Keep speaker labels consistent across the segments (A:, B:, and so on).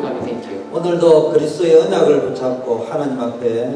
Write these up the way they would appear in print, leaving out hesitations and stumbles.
A: God, we thank you.
B: 오늘도 그리스도의 언약을 붙잡고 하나님 앞에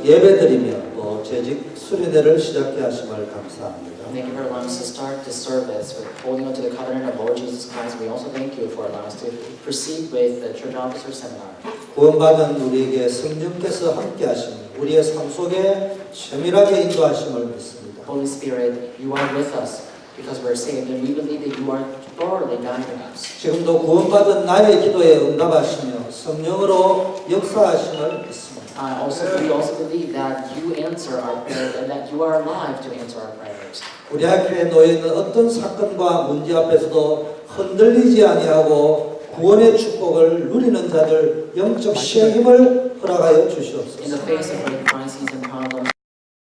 B: 예배드리며 또 재직 수련회를 시작해 하심을 감사합니다.
A: Thank you for allowing us to start this service with holding on to the covenant of Lord Jesus Christ. We also thank you for allowing us to proceed with the church officer seminar.
B: 구원받은 우리에게 성령께서 함께 하시니 우리의 삶 속에 세밀하게 인도하심을 믿습니다.
A: Holy Spirit, you are with us because we're saved, and we believe that you are thoroughly guiding us.
B: 지금도 구원받은 나의 기도에 응답하시며 성령으로 역사하심을 믿습니다.
A: We also believe that you answer our prayers and that you are alive to answer our prayers.
B: 우리 학교에 놓여 있는 어떤 사건과 문제 앞에서도 흔들리지 아니하고 구원의 축복을 누리는 자들 영적 힘을 허락하여
A: In
B: 주시옵소서.
A: the face of great crises and problems,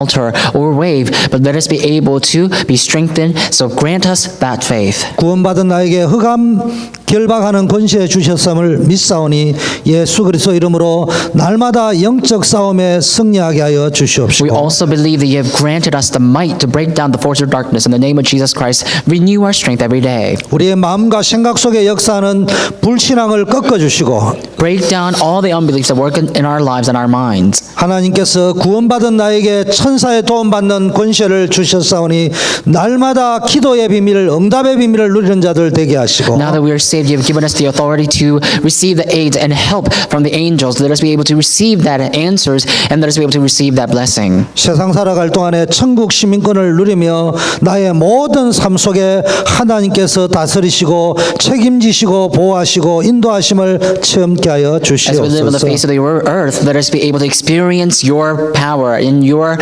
C: altar or wave, but let us be able to be strengthened. So grant us that faith.
B: 구원받은 나에게 흑암 결박하는 권세 주셨음을 믿사오니 예수 그리스도 이름으로 날마다 영적 싸움에 승리하게 하여
C: We
B: 주시옵시고
C: also believe that you have granted us the might to break down the force of darkness. In the name of Jesus Christ, renew our strength every day.
B: 우리의 마음과 생각 속에 역사하는 불신앙을 꺾어주시고
C: Break down all the unbeliefs that work in our lives and our minds.
B: 하나님께서 구원받은 나에게 천사의 도움받는 권세를 주셨사오니 날마다 기도의 비밀, 응답의 비밀을 누리는 자들 되게 하시고
C: Now that we are saved, you have given us the authority to receive the aid and help from the angels. Let us be able to receive that answers, and let us be able to receive that blessing.
B: 세상 살아갈 동안에 천국 시민권을 누리며 나의 모든 삶 속에 하나님께서 다스리시고 책임지시고 보호하시고 인도하심을 체험케 하여
C: As we live on the
B: 주시옵소서.
C: face of the earth, let us be able to experience your power in your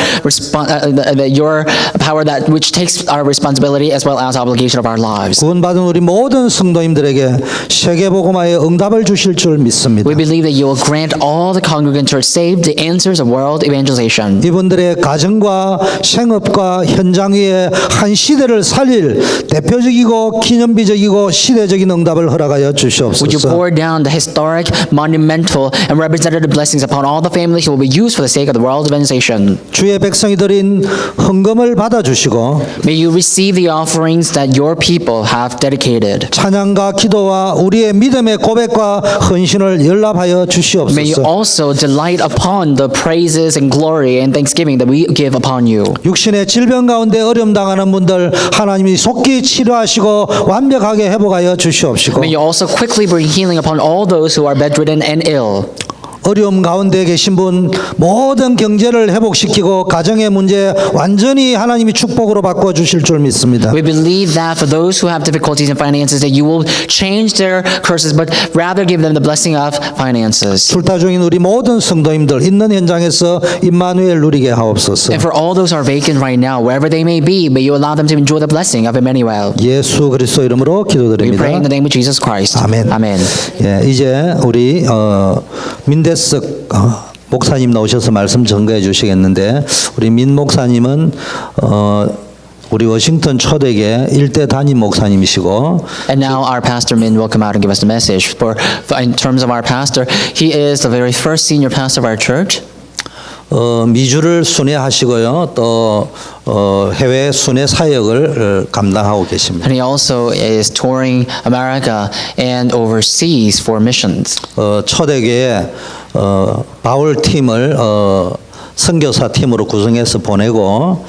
C: your power that which takes our responsibility as well as obligation of our lives.
B: 구원받은 우리 모든 성도님들에게 세계복음화의 응답을 주실 줄 믿습니다.
C: We believe that you will grant all the congregant church saved the answers of world evangelization.
B: 이분들의 가정과 생업과 현장 위에 한 시대를 살릴 대표적이고 기념비적이고 시대적인 응답을 허락하여
C: Would you
B: 주시옵소서.
C: pour down the historic, monumental, and representative blessings upon all the families who will be used for the sake of the world evangelization?
B: 주의 백성이 드린 헌금을 받아주시고
C: May you receive the offerings that your people have dedicated.
B: 찬양과 기도와 우리의 믿음의 고백과 헌신을 연락하여
C: May you
B: 주시옵소서.
C: also delight upon the praises and glory and thanksgiving that we give upon you.
B: 육신의 질병 가운데 어려움 당하는 분들 하나님이 속히 치료하시고 완벽하게 회복하여 주시옵시고
C: May you also quickly bring healing upon all those who are bedridden and ill.
B: 어려움 가운데 계신 분 모든 경제를 회복시키고 가정의 문제 완전히 하나님이 축복으로 바꿔 주실 줄 믿습니다.
C: We believe that for those who have difficulties in finances that you will change their curses but rather give them the blessing of finances.
B: 출타 중인 우리 모든 성도님들 있는 현장에서 임마누엘 누리게 하옵소서.
C: And for all those who are vacant right now, wherever they may be, may you allow them to enjoy the blessing of Emmanuel.
B: 예수 그리스도 이름으로
C: We
B: 기도드립니다.
C: pray in the name of Jesus Christ.
B: 아멘.
C: Amen.
B: 예, 이제 우리 민대석 목사님 나오셔서 말씀 전가해 주시겠는데 우리 민 목사님은 우리 워싱턴 초대계 일대 담임 목사님이시고
C: And now our pastor Min will come out and give us the message. In terms of our pastor, he is the very first senior pastor of our church.
B: 미주를 순회하시고요. 또 해외 순회 사역을 감당하고 계십니다.
C: And he also is touring America and overseas for missions.
B: 초대교회 바울 팀을 선교사 팀으로 구성해서 보내고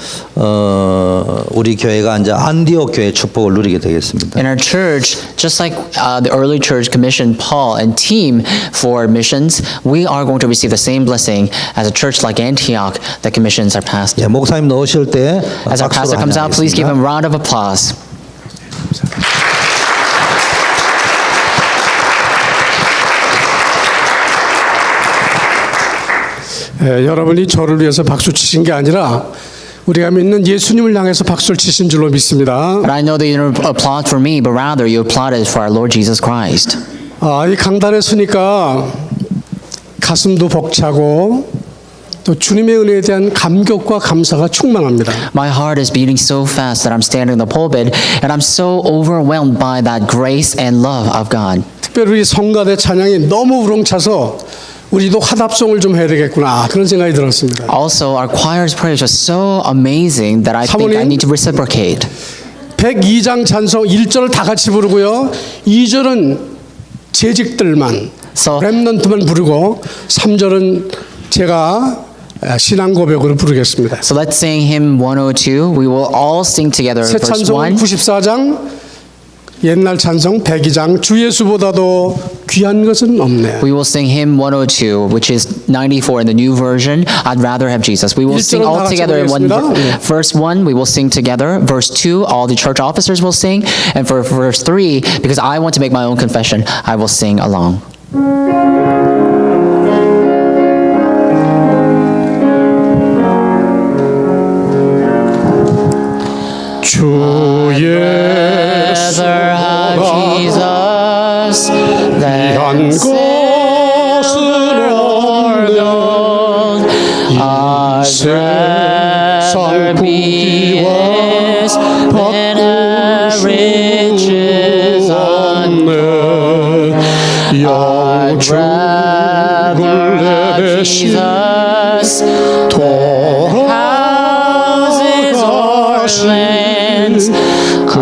B: 우리 교회가 이제 안디옥 교회 축복을 누리게 되겠습니다.
C: In our church, just like the early church commissioned Paul and team for missions, we are going to receive the same blessing as a church like Antioch that commissions our pastor.
B: 예, 목사님 나오실 때
C: As our pastor comes out, please give him a round of applause.
D: 여러분이 저를 위해서 박수 치신 게 아니라 우리가 믿는 예수님을 향해서 박수를 치신 줄로 믿습니다.
C: But I know that you didn't applaud for me, but rather you applauded for our Lord Jesus Christ.
D: 이 강단에 서니까 가슴도 벅차고 또 주님의 은혜에 대한 감격과 감사가 충만합니다.
C: My heart is beating so fast that I'm standing in the pulpit and I'm so overwhelmed by that grace and love of God.
D: 특별히 우리 성가대 찬양이 너무 우렁차서 우리도 화답송을 좀 해야 되겠구나 그런 생각이 들었습니다.
C: Also, our choir's praise was so amazing that I think I need to reciprocate.
D: 102장 찬송 1절을 다 같이 부르고요. 2절은 재직들만
C: So
D: 렘넌트만 부르고 3절은 제가 신앙 고백으로 부르겠습니다.
C: So let's sing hymn 102. We will all sing together.
D: 새
C: Verse
D: 찬송
C: 1.
D: 94장 옛날 찬송 102장 주 예수보다도 귀한 것은 없네.
C: We will sing hymn 102, which is 94 in the new version. I'd rather have Jesus. We will sing
D: 일절은 다
C: all
D: 같이
C: together in one
D: 부르겠습니다.
C: verse 1. We will sing together. Verse 2, all the church officers will sing. And for verse 3, because I want to make my own confession, I will sing along.
D: 주
C: Rather have Jesus than
D: 귀한 것은 없네.
C: I'd rather be his than have riches
D: 없네.
C: I'd rather have Jesus houses or lands
D: 그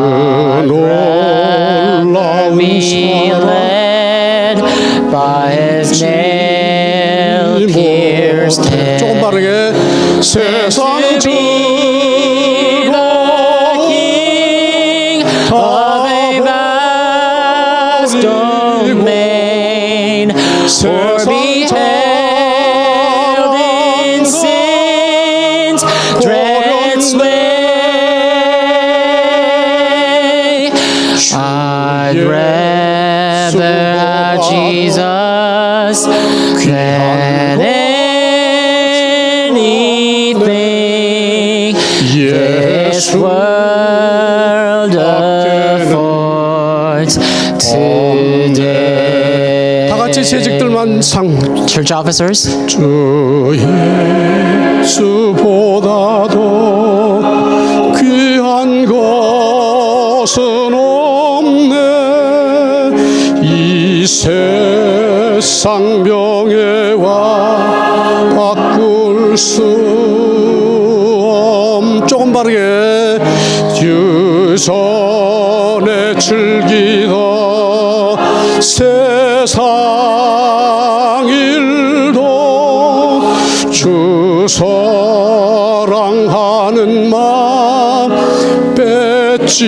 D: 놀라운
C: be led by his nail-pierced hand.
D: 조금 빠르게 세상
C: To be the king of a vast domain, or be held in sin's dread sway. I'd rather have Jesus than anything this
D: 예수
C: world affords today.
D: 다 같이 재직들만 상
C: Church officers,
D: 주 예수보다도 귀한 것은 없네. 이 세상 명예와 바꿀 수 조금 바르게 유전에 즐기던 세상 일도 주 사랑하는 마음 뺏지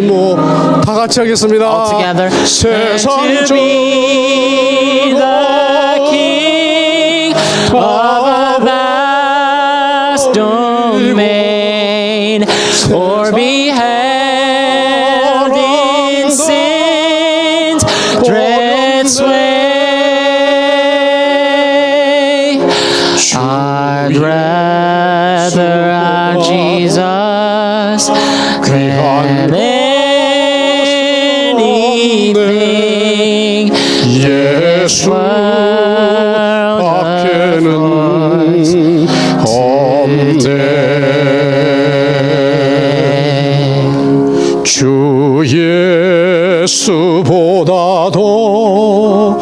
D: 못. 다 같이 하겠습니다.
C: all together.
D: 세상
C: And to be the king of a vast domain, or be held in sin's dread sway. I'd rather have Jesus than anything
D: 예수 밖에는 없네. 주 예수보다도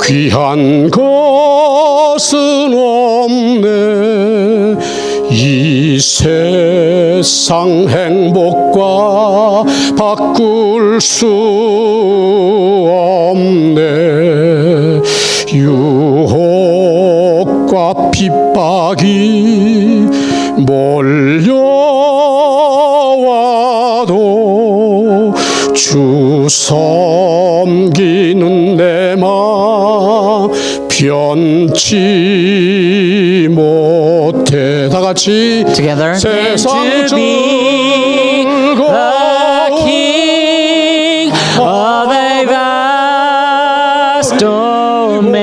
D: 귀한 것은 없네. 이 세상 행복과 바꿀 수 없네. 유혹과 핍박이 몰려와도 주 섬기는 내 마음 변치 못해. 다 같이
C: together.
D: 세상
C: And to be the king of a vast domain,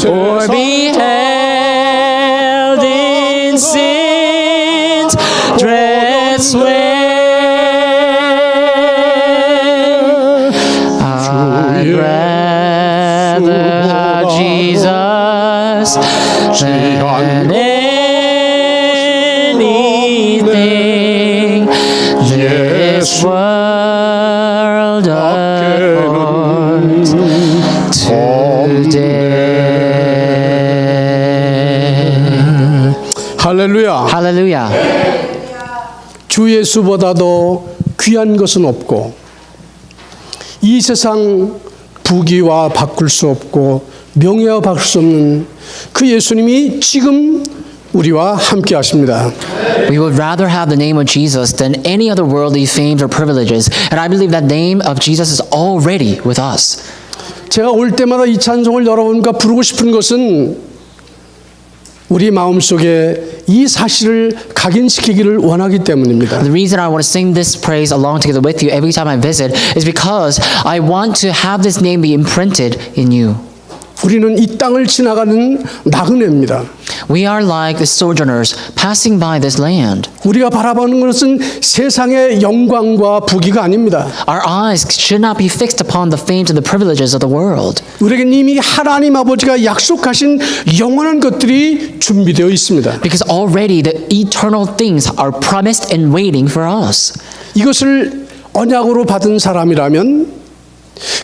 C: or be held in sin's dread sway. I'd rather have Jesus than anything this world affords today.
D: 할렐루야.
C: Hallelujah.
D: 주 예수보다도 귀한 것은 없고 이 세상 부귀와 바꿀 수 없고 명예와 바꿀 수 없는 그 예수님이 지금 우리와 함께 하십니다.
C: We would rather have the name of Jesus than any other worldly fames or privileges. And I believe that name of Jesus is already with us.
D: 제가 올 때마다 이 찬송을 여러분과 부르고 싶은 것은 우리 마음속에 이 사실을 각인시키기를 원하기 때문입니다.
C: The reason I want to sing this praise along together with you every time I visit is because I want to have this name be imprinted in you.
D: 우리는 이 땅을 지나가는 나그네입니다.
C: We are like the sojourners passing by this land.
D: 우리가 바라보는 것은 세상의 영광과 부귀가 아닙니다.
C: Our eyes should not be fixed upon the fames and the privileges of the world.
D: 우리에게 이미 하나님 아버지가 약속하신 영원한 것들이 준비되어 있습니다.
C: Because already the eternal things are promised and waiting for us.
D: 이것을 언약으로 받은 사람이라면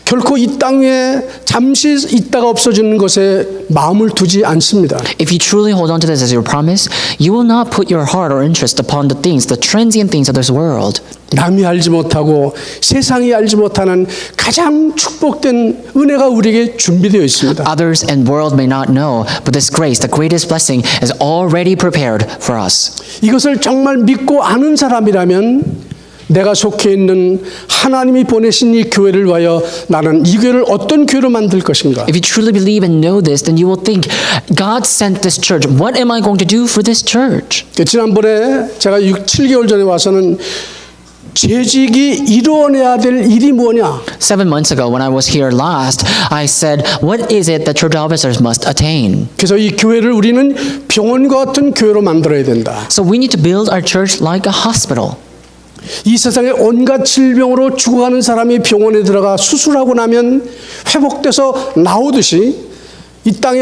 D: 결코 이 땅에 잠시 있다가 없어지는 것에 마음을 두지 않습니다.
C: If you truly hold on to this as your promise, you will not put your heart or interest upon the things, the transient things of this world.
D: 남이 알지 못하고 세상이 알지 못하는 가장 축복된 은혜가 우리에게 준비되어 있습니다.
C: Others and world may not know, but this grace, the greatest blessing, is already prepared for us.
D: 이것을 정말 믿고 아는 사람이라면 내가 속해 있는 하나님이 보내신 이 교회를 위하여 나는 이 교회를 어떤 교회로 만들 것인가?
C: If you truly believe and know this, then you will think, God sent this church. What am I going to do for this church?
D: 지난번에 제가 7개월 전에 와서는 재직이 이루어내야 될 일이 뭐냐?
C: 7 months ago, when I was here last, I said, what is it that church officers must attain?
D: 그래서 이 교회를 우리는 병원과 같은 교회로 만들어야 된다.
C: So we need to build our church like a hospital.
D: 이 세상에 온갖 질병으로 죽어가는 사람이 병원에 들어가 수술하고 나면 회복돼서 나오듯이 이 땅에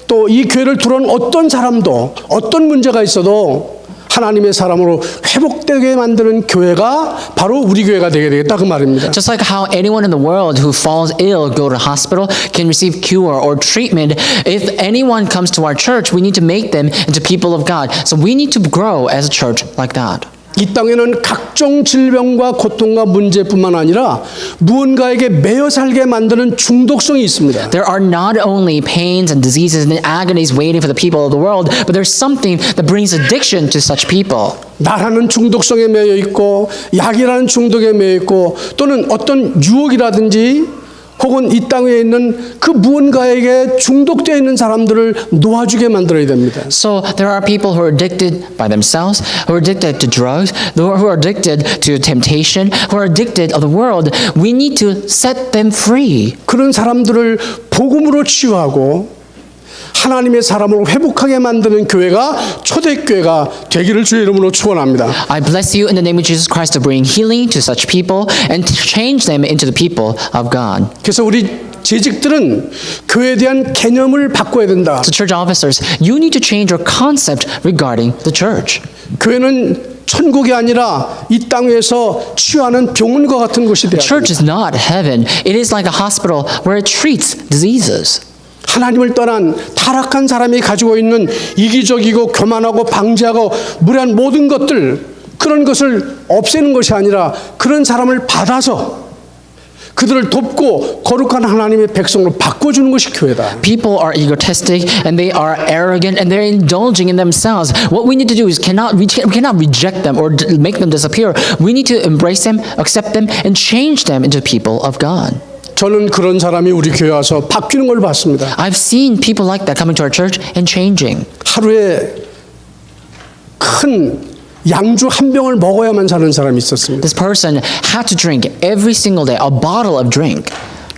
D: 또 이 교회를 들어온 어떤 사람도 어떤 문제가 있어도 하나님의 사람으로 회복되게 만드는 교회가 바로 우리 교회가 되게 되겠다 그 말입니다.
C: Just like how anyone in the world who falls ill go to hospital can receive cure or treatment, if anyone comes to our church, we need to make them into people of God. So we need to grow as a church like that.
D: 이 땅에는 각종 질병과 고통과 문제뿐만 아니라 무언가에게 매여 살게 만드는 중독성이 있습니다.
C: There are not only pains and diseases and agonies waiting for the people of the world, but there's something that brings addiction to such people.
D: 나라는 중독성에 매여 있고 약이라는 중독에 매여 있고 또는 어떤 유혹이라든지 혹은 이 땅에 있는 그 무언가에게 중독되어 있는 사람들을 놓아주게 만들어야 됩니다.
C: So there are people who are addicted by themselves, who are addicted to drugs, who are addicted to temptation, who are addicted of the world. We need to set them free.
D: 그런 사람들을 복음으로 치유하고 하나님의 사람으로 회복하게 만드는 교회가 초대교회가 되기를 주의 이름으로 축원합니다.
C: I bless you in the name of Jesus Christ to bring healing to such people and to change them into the people of God.
D: 그래서 우리 재직들은 교회에 대한 개념을 바꿔야 된다.
C: So church officers, you need to change your concept regarding the church.
D: 교회는 천국이 아니라 이 땅에서 치유하는 병원과 같은 곳이 되어야
C: Church
D: 됩니다.
C: is not heaven. It is like a hospital where it treats diseases.
D: 하나님을 떠난 타락한 사람이 가지고 있는 이기적이고 교만하고 방지하고 무례한 모든 것들 그런 것을 없애는 것이 아니라 그런 사람을 받아서 그들을 돕고 거룩한 하나님의 백성으로 바꿔주는 것이 교회다.
C: People are egotistic and they are arrogant and they're indulging in themselves. What we need to do is we cannot reject them or make them disappear. We need to embrace them, accept them, and change them into people of God.
D: 저는 그런 사람이 우리 교회 와서 바뀌는 걸 봤습니다.
C: I've seen people like that coming to our church and changing.
D: 하루에 큰 양주 한 병을 먹어야만 사는 사람이 있었습니다.
C: This person had to drink every single day a bottle of drink.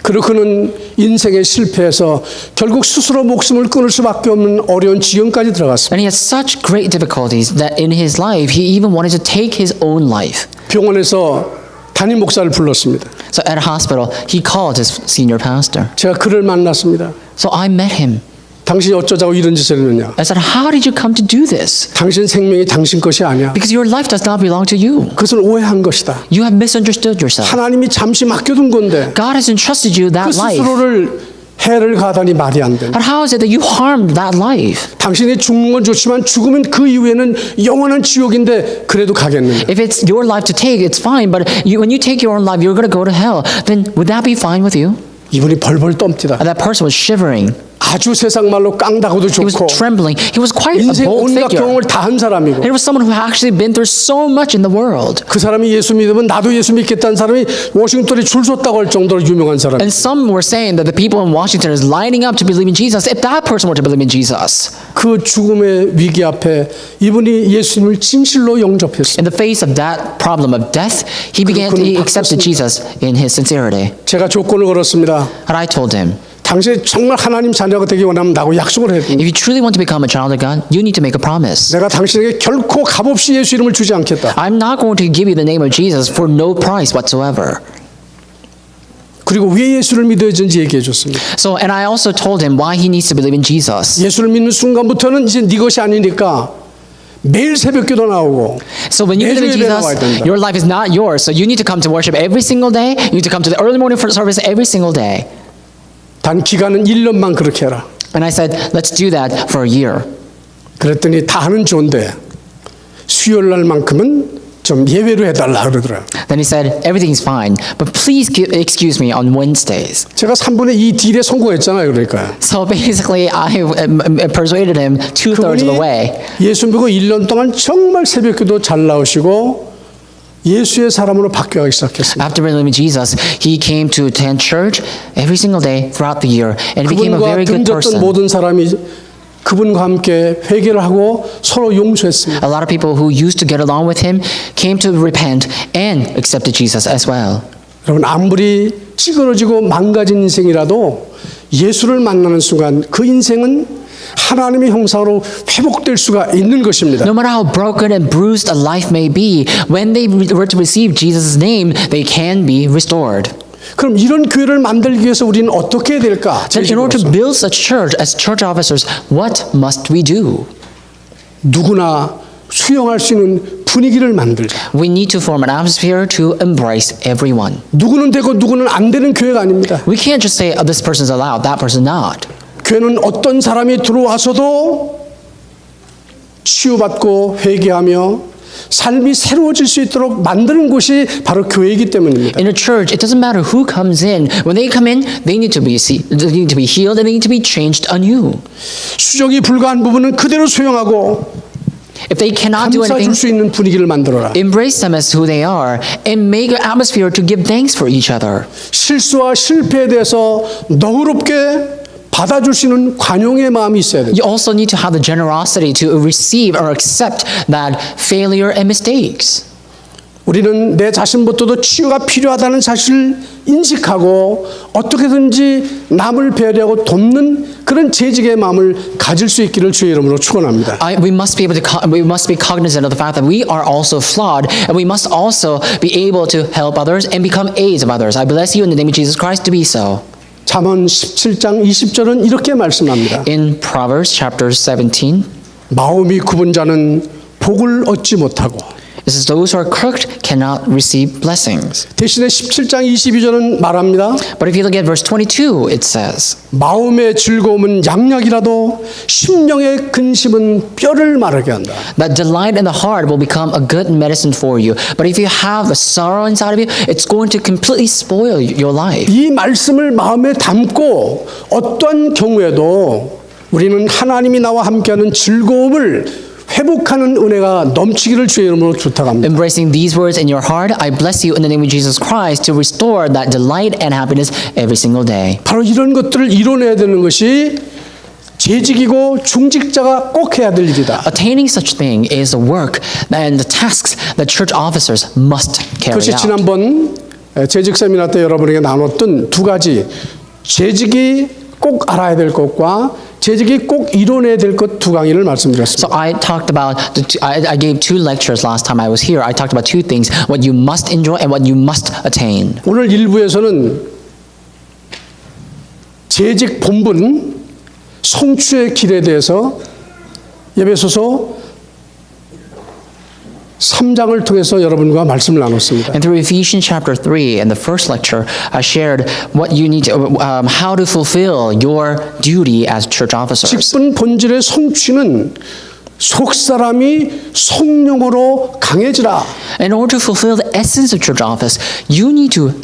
D: 그리고 그는 인생에 실패해서 결국 스스로 목숨을 끊을 수밖에 없는 어려운 지경까지 들어갔습니다.
C: And he had such great difficulties that in his life he even wanted to take his own life.
D: 병원에서 담임 목사를 불렀습니다.
C: So at a hospital, he called his senior pastor.
D: 제가 그를 만났습니다.
C: So I met him.
D: 당신이 어쩌자고 이런 짓을 했느냐?
C: I said, how did you come to do this?
D: 당신 생명이 당신 것이 아니야.
C: Because your life does not belong to you.
D: 그것을 오해한 것이다.
C: You have misunderstood yourself.
D: 하나님이 잠시 맡겨둔 건데
C: God has entrusted you
D: 그
C: that life.
D: 스스로를 해를 가다니 말이 안 된다.
C: But how is it that you harmed that life?
D: 당신이 죽는 건 좋지만 죽으면 그 이후에는 영원한 지옥인데 그래도 가겠느냐?
C: If it's your life to take, it's fine. But when you take your own life, you're going to go to hell. Then would that be fine with you?
D: 이분이 벌벌 떱니다.
C: And that person was shivering.
D: 아주 세상 말로 깡다고도
C: He was
D: 좋고
C: trembling. He was quite a
D: 인생
C: bold
D: 온갖
C: figure.
D: 경험을 다 한 사람이고
C: It was someone who had actually been through so much in the world.
D: 그 사람이 예수 믿으면 나도 예수 믿겠다는 사람이 워싱턴에 줄 섰다고 할 정도로 유명한 사람.
C: And some were saying that the people in Washington is lining up to believe in Jesus if that person were to believe in Jesus.
D: 그 죽음의 위기 앞에 이분이 예수님을 진실로 영접했습니다.
C: In the face of that problem of death, he accepted Jesus in his sincerity.
D: 제가 조건을 걸었습니다.
C: And I told him,
D: 당신이 정말 하나님 자녀가 되기 원하면 나하고 약속을 해야 됩니다.
C: if you truly want to become a child of God, you need to make a promise.
D: 내가 당신에게 결코 값없이 예수 이름을 주지 않겠다.
C: I'm not going to give you the name of Jesus for no price whatsoever.
D: 그리고 왜 예수를 믿어야 되는지 얘기해 줬습니다.
C: So, and I also told him why he needs to believe in Jesus.
D: 예수를 믿는 순간부터는 이제 네 것이 아니니까 매일 새벽기도 나오고
C: So when you believe in
D: 매주 예배 나와야
C: Jesus,
D: 된다.
C: your life is not yours. So you need to come to worship every single day. You need to come to the early morning service every single day.
D: 단 기간은 1년만 그렇게 해라.
C: And I said, let's do that for a year.
D: 그랬더니 다 하는 좋은데 수요일 날만큼은 좀 예외로 해달라 그러더라고요.
C: Then he said, everything's fine, but please excuse me on Wednesdays.
D: 제가 3분의 2 딜에 성공했잖아요. 그러니까
C: So basically, I persuaded him 2/3 of the way.
D: 예수 믿고 1년 동안 정말 새벽기도 잘 나오시고 예수의 사람으로 바뀌어가기 시작했습니다.
C: After believing in Jesus, he came to attend church every single day throughout the year, and became a
D: 그분과
C: very good
D: 등졌던
C: person.
D: 모든 사람이 그분과 함께 회개를 하고 서로 용서했습니다.
C: A lot of people who used to get along with him came to repent and accepted Jesus as well.
D: 여러분 아무리 찌그러지고 망가진 인생이라도 예수를 만나는 순간 그 인생은 하나님의 형상으로 회복될 수가 있는 것입니다.
C: No matter how broken and bruised a life may be, when they were to receive Jesus' name, they can be restored.
D: 그럼 이런 교회를 만들기 위해서 우리는 어떻게 해야 될까?
C: Then in order to build such church as church officers, what must we do?
D: 누구나 수용할 수 있는 분위기를 만들자.
C: We need to form an atmosphere to embrace everyone.
D: 누구는 되고 누구는 안 되는 교회가 아닙니다.
C: We can't just say, oh, this person's allowed, that person not.
D: 교회는 어떤 사람이 들어와서도 치유받고 회개하며 삶이 새로워질 수 있도록 만드는 곳이 바로 교회이기 때문입니다.
C: In a church, it doesn't matter who comes in. When they come in, they need to be healed and they need to be changed anew.
D: 수정이 불가한 부분은 그대로 수용하고
C: If they cannot do
D: 감싸줄
C: anything,
D: 수 있는 분위기를 만들어라.
C: embrace them as who they are and make an atmosphere to give thanks for each other.
D: 실수와 실패에 대해서 너그럽게 받아줄 수 있는 관용의 마음이 있어야 돼요.
C: You also need to have the generosity to receive or accept that failure and mistakes.
D: 우리는 내 자신부터도 치유가 필요하다는 사실을 인식하고 어떻게든지 남을 배려하고 돕는 그런 재직의 마음을 가질 수 있기를 주의 이름으로 축원합니다.
C: We must be cognizant of the fact that we are also flawed, and we must also be able to help others and become aids of others. I bless you in the name of Jesus Christ to be so.
D: 잠언 17장 20절은 이렇게 말씀합니다.
C: In Proverbs chapter 17,
D: 마음이 굽은 자는 복을 얻지 못하고
C: it says, those who are crooked cannot receive blessings.
D: 대신에 17장 22절은 말합니다.
C: But if you look at verse 22, it says,
D: 마음의 즐거움은 양약이라도 심령의 근심은 뼈를 마르게 한다.
C: that delight in the heart will become a good medicine for you. But if you have the sorrow inside of you, it's going to completely spoil your life.
D: 이 말씀을 마음에 담고 어떠한 경우에도 우리는 하나님이 나와 함께하는 즐거움을 회복하는 은혜가 넘치기를 주의 이름으로 부탁합니다.
C: Embracing these words in your heart, I bless you in the name of Jesus Christ to restore that delight and happiness every single day.
D: 바로 이런 것들을 이뤄내야 되는 것이 재직이고 중직자가 꼭 해야 될 일이다.
C: Attaining such thing is the work and the tasks that church officers must carry
D: 그것이
C: out.
D: 지난번 재직 세미나 때 여러분에게 나눴던 두 가지 재직이 꼭 알아야 될 것과 재직이 꼭 이뤄내야 될 것 두 강의를 말씀드렸습니다.
C: So I talked about, I gave 2 lectures last time I was here. I talked about 2 things, what you must enjoy and what you must attain.
D: 오늘 1부에서는 재직 본분 성취의 길에 대해서 에베소서 3장을 통해서 여러분과 말씀을 나눴습니다.
C: And through Ephesians chapter 3 in the first lecture, I shared what you need to, how to fulfill your duty as church officers.
D: 직분 본질의 성취는 속사람이 성령으로 강해지라.
C: In order to fulfill the essence of church office,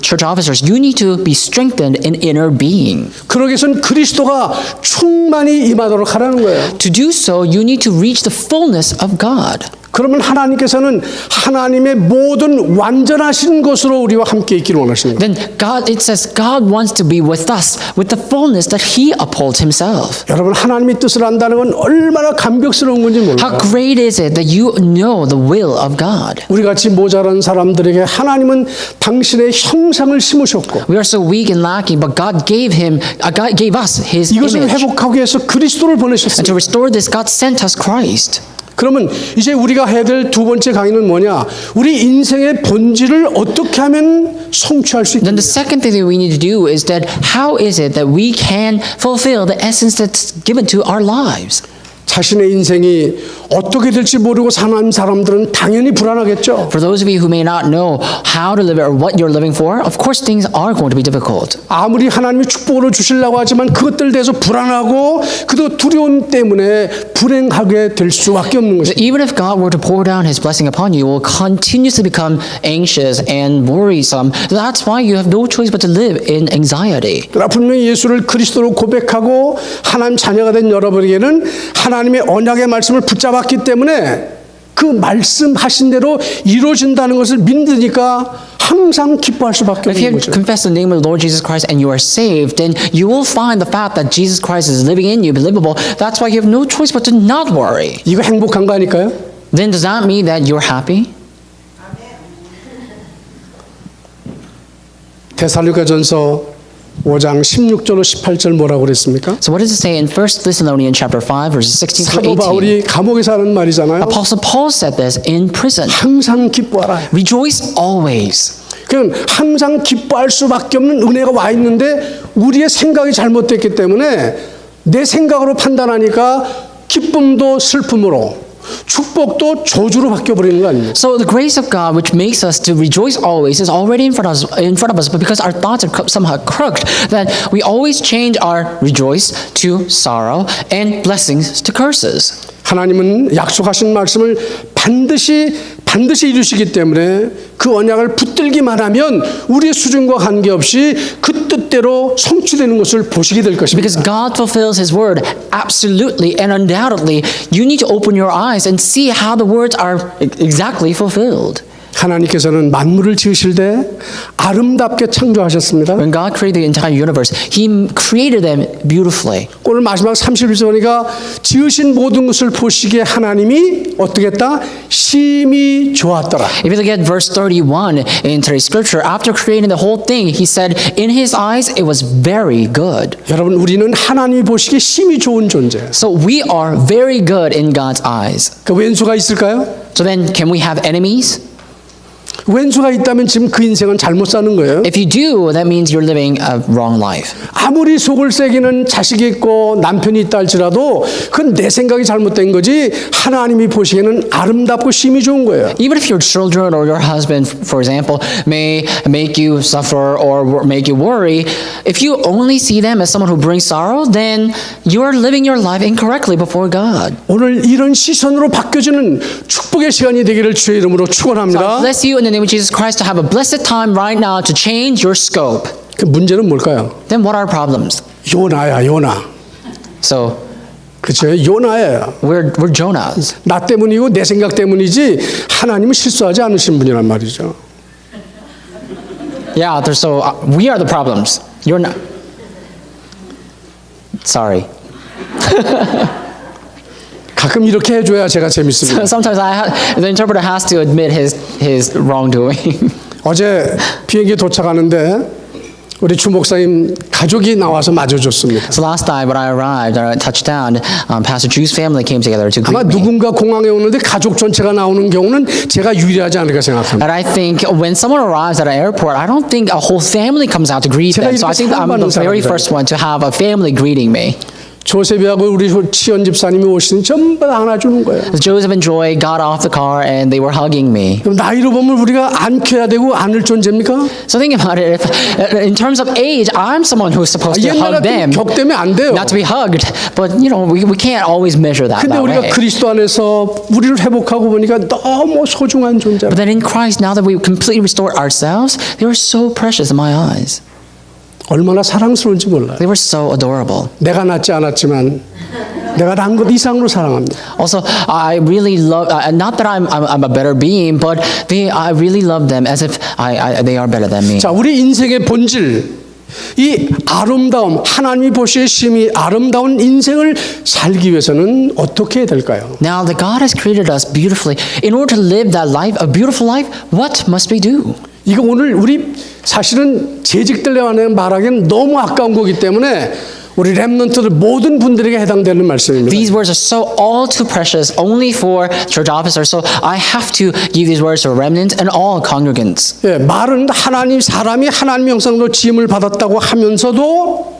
C: church officers, you need to be strengthened in inner being.
D: 그러기 위해서는 그리스도가 충만히 임하도록 하라는 거예요.
C: To do so, you need to reach the fullness of God.
D: 그러면 하나님께서는 하나님의 모든 완전하신 것으로 우리와 함께 있기를 원하시는 거예요.
C: Then it says God wants to be with us with the fullness that He upholds Himself.
D: 여러분 하나님의 뜻을 안다는 건 얼마나 감격스러운 건지 몰라요.
C: How great is it that you know the will of God?
D: 우리 같이 모자란 사람들에게 하나님은 당신의 형상을 심으셨고
C: We are so weak and lacking, but God gave us His
D: 이것을
C: image.
D: 회복하기 위해서 그리스도를
C: And
D: 보내셨어요.
C: to restore this, God sent us Christ.
D: 그러면 이제 우리가 해야 될 두 번째 강의는 뭐냐? 우리 인생의 본질을 어떻게 하면 성취할 수
C: Then
D: 있겠냐?
C: the second thing that we need to do is that how is it that we can fulfill the essence that's given to our lives?
D: 자신의 인생이 어떻게 될지 모르고 사는 사람들은 당연히 불안하겠죠.
C: For those of you who may not know how to live it or what you're living for, of course things are going to be difficult.
D: 아무리 하나님이 축복으로 주시려고 하지만 그것들 대해서 불안하고 그도 두려움 때문에 불행하게 될 수밖에 없는 것입니다.
C: Even if God were to pour down His blessing upon you, you will continuously become anxious and worrisome. That's why you have no choice but to live in anxiety.
D: 그러나 분명히 예수를 그리스도로 고백하고 하나님 자녀가 된 여러분에게는 하나님의 언약의 말씀을 붙잡았기 때문에 그 말씀하신 대로 이루어진다는 것을 믿으니까 항상 기뻐할 수밖에
C: If you
D: 없는
C: have
D: 거죠.
C: confessed the name of the Lord Jesus Christ and you are saved, then you will find the fact that Jesus Christ is living in you, believable. That's why you have no choice but to not worry.
D: 이거 행복한 거 아닐까요?
C: Then does that mean that you're happy?
D: 데살로니가전서 5장 16절로 18절 뭐라고 그랬습니까?
C: So what does it say in 1 Thessalonians chapter 5, verses 16
D: 사도
C: through 18?
D: 바울이 감옥에서 하는 말이잖아요.
C: Apostle Paul said this in prison.
D: 항상 기뻐하라.
C: Rejoice always.
D: 그럼 항상 기뻐할 수밖에 없는 은혜가 와 있는데 우리의 생각이 잘못됐기 때문에 내 생각으로 판단하니까 기쁨도 슬픔으로 축복도 저주로 바뀌어버리는 거 아닙니까?
C: So the grace of God, which makes us to rejoice always, is already in front of us. But because our thoughts are somehow crooked, that we always change our rejoice to sorrow and blessings to curses.
D: 하나님은 약속하신 말씀을 반드시 이루시기 때문에 그 언약을 붙들기만 하면 우리의 수준과 관계없이 그 뜻대로 성취되는 것을 보시게 될 것입니다.
C: Because God fulfills His word absolutely and undoubtedly, you need to open your eyes and see how the words are exactly fulfilled.
D: 하나님께서는 만물을 지으실 때 아름답게 창조하셨습니다.
C: When God created the entire universe, He created them beautifully.
D: 오늘 마지막 31절 보니까 지으신 모든 것을 보시기에 하나님이 어떻게 했다? 심히 좋았더라.
C: If you look at verse 31 in today's scripture, after creating the whole thing, He said, in His eyes, it was very good.
D: 여러분 우리는 하나님이 보시기에 심히 좋은 존재.
C: So we are very good in God's eyes.
D: 그 왼수가 있을까요?
C: So then, can we have enemies?
D: 왼수가 있다면 지금 그 인생은 잘못 사는 거예요.
C: If you do, that means you're living a wrong life.
D: 아무리 속을 새기는 자식이 있고 남편이 있다 할지라도 그건 내 생각이 잘못된 거지 하나님이 보시기에는 아름답고 심히 좋은 거예요.
C: Even if your children or your husband, for example, may make you suffer or make you worry, if you only see them as someone who brings sorrow, then you are living your life incorrectly before God.
D: 오늘 이런 시선으로 바뀌어지는 축복의 시간이 되기를 주의 이름으로 축원합니다.
C: Bless you in the name of Jesus Christ to have a blessed time right now to change your scope.
D: 그 문제는 뭘까요?
C: Then what are problems?
D: 요나야 요나.
C: So
D: 그렇죠? 요나예요.
C: we're Jonahs.
D: 나 때문이고 내 생각 때문이지 하나님은 실수하지 않으신 분이란 말이죠.
C: Yeah, so we are the problems. You're not. Sorry.
D: 가끔 이렇게 해줘야 제가 재밌습니다.
C: Sometimes the interpreter has to admit his wrongdoing.
D: 어제 비행기 도착하는데 우리 주 목사님 가족이 나와서 맞아줬습니다.
C: So last night when I arrived, I touched down, Pastor Drew's family came together to
D: 아마
C: greet me.
D: 누군가 공항에 오는데 가족 전체가 나오는 경우는 제가 유리하지 않을까 생각합니다.
C: And I think when someone arrives at an airport, I don't think a whole family comes out to greet them. So I think I'm the very first one to have a family greeting me.
D: 조셉이하고 우리 치연 집사님이 오시니 전부 다 안아주는 거예요.
C: Joseph and Joy got off the car and they were hugging me.
D: 그럼 나이로 보면 우리가 안겨야 되고 안을 존재입니까?
C: So think about it. If, in terms of age, I'm someone who's supposed to
D: 옛날
C: hug them,
D: 같은 격되면 안 돼요.
C: not to be hugged. But you know, we can't always measure that
D: 근데 우리가
C: way.
D: 그리스도 안에서 우리를 회복하고 보니까 너무 소중한 존재.
C: But then in Christ, now that we completely restored ourselves, they were so precious in my eyes.
D: 얼마나 사랑스러운지 몰라요.
C: They were so adorable.
D: 내가 낳지 않았지만 내가 낳은 것 이상으로 사랑합니다.
C: Also, I really love, not that I'm a better being, but I really love them as if they are better than me.
D: 자, 우리 인생의 본질, 이 아름다움, 하나님이 보시기에 심히 아름다운 인생을 살기 위해서는 어떻게 해야 될까요?
C: Now that God has created us beautifully, in order to live that life, a beautiful life, what must we do?
D: 이거 오늘 우리 사실은 재직들에 말하기엔 너무 아까운 거기 때문에 우리 렘넌트들 모든 분들에게 해당되는 말씀입니다.
C: These words are so all too precious, only for church officers. So I have to give these words to remnant and all congregants.
D: 예, 말은 사람이 하나님 형상으로 지음을 받았다고 하면서도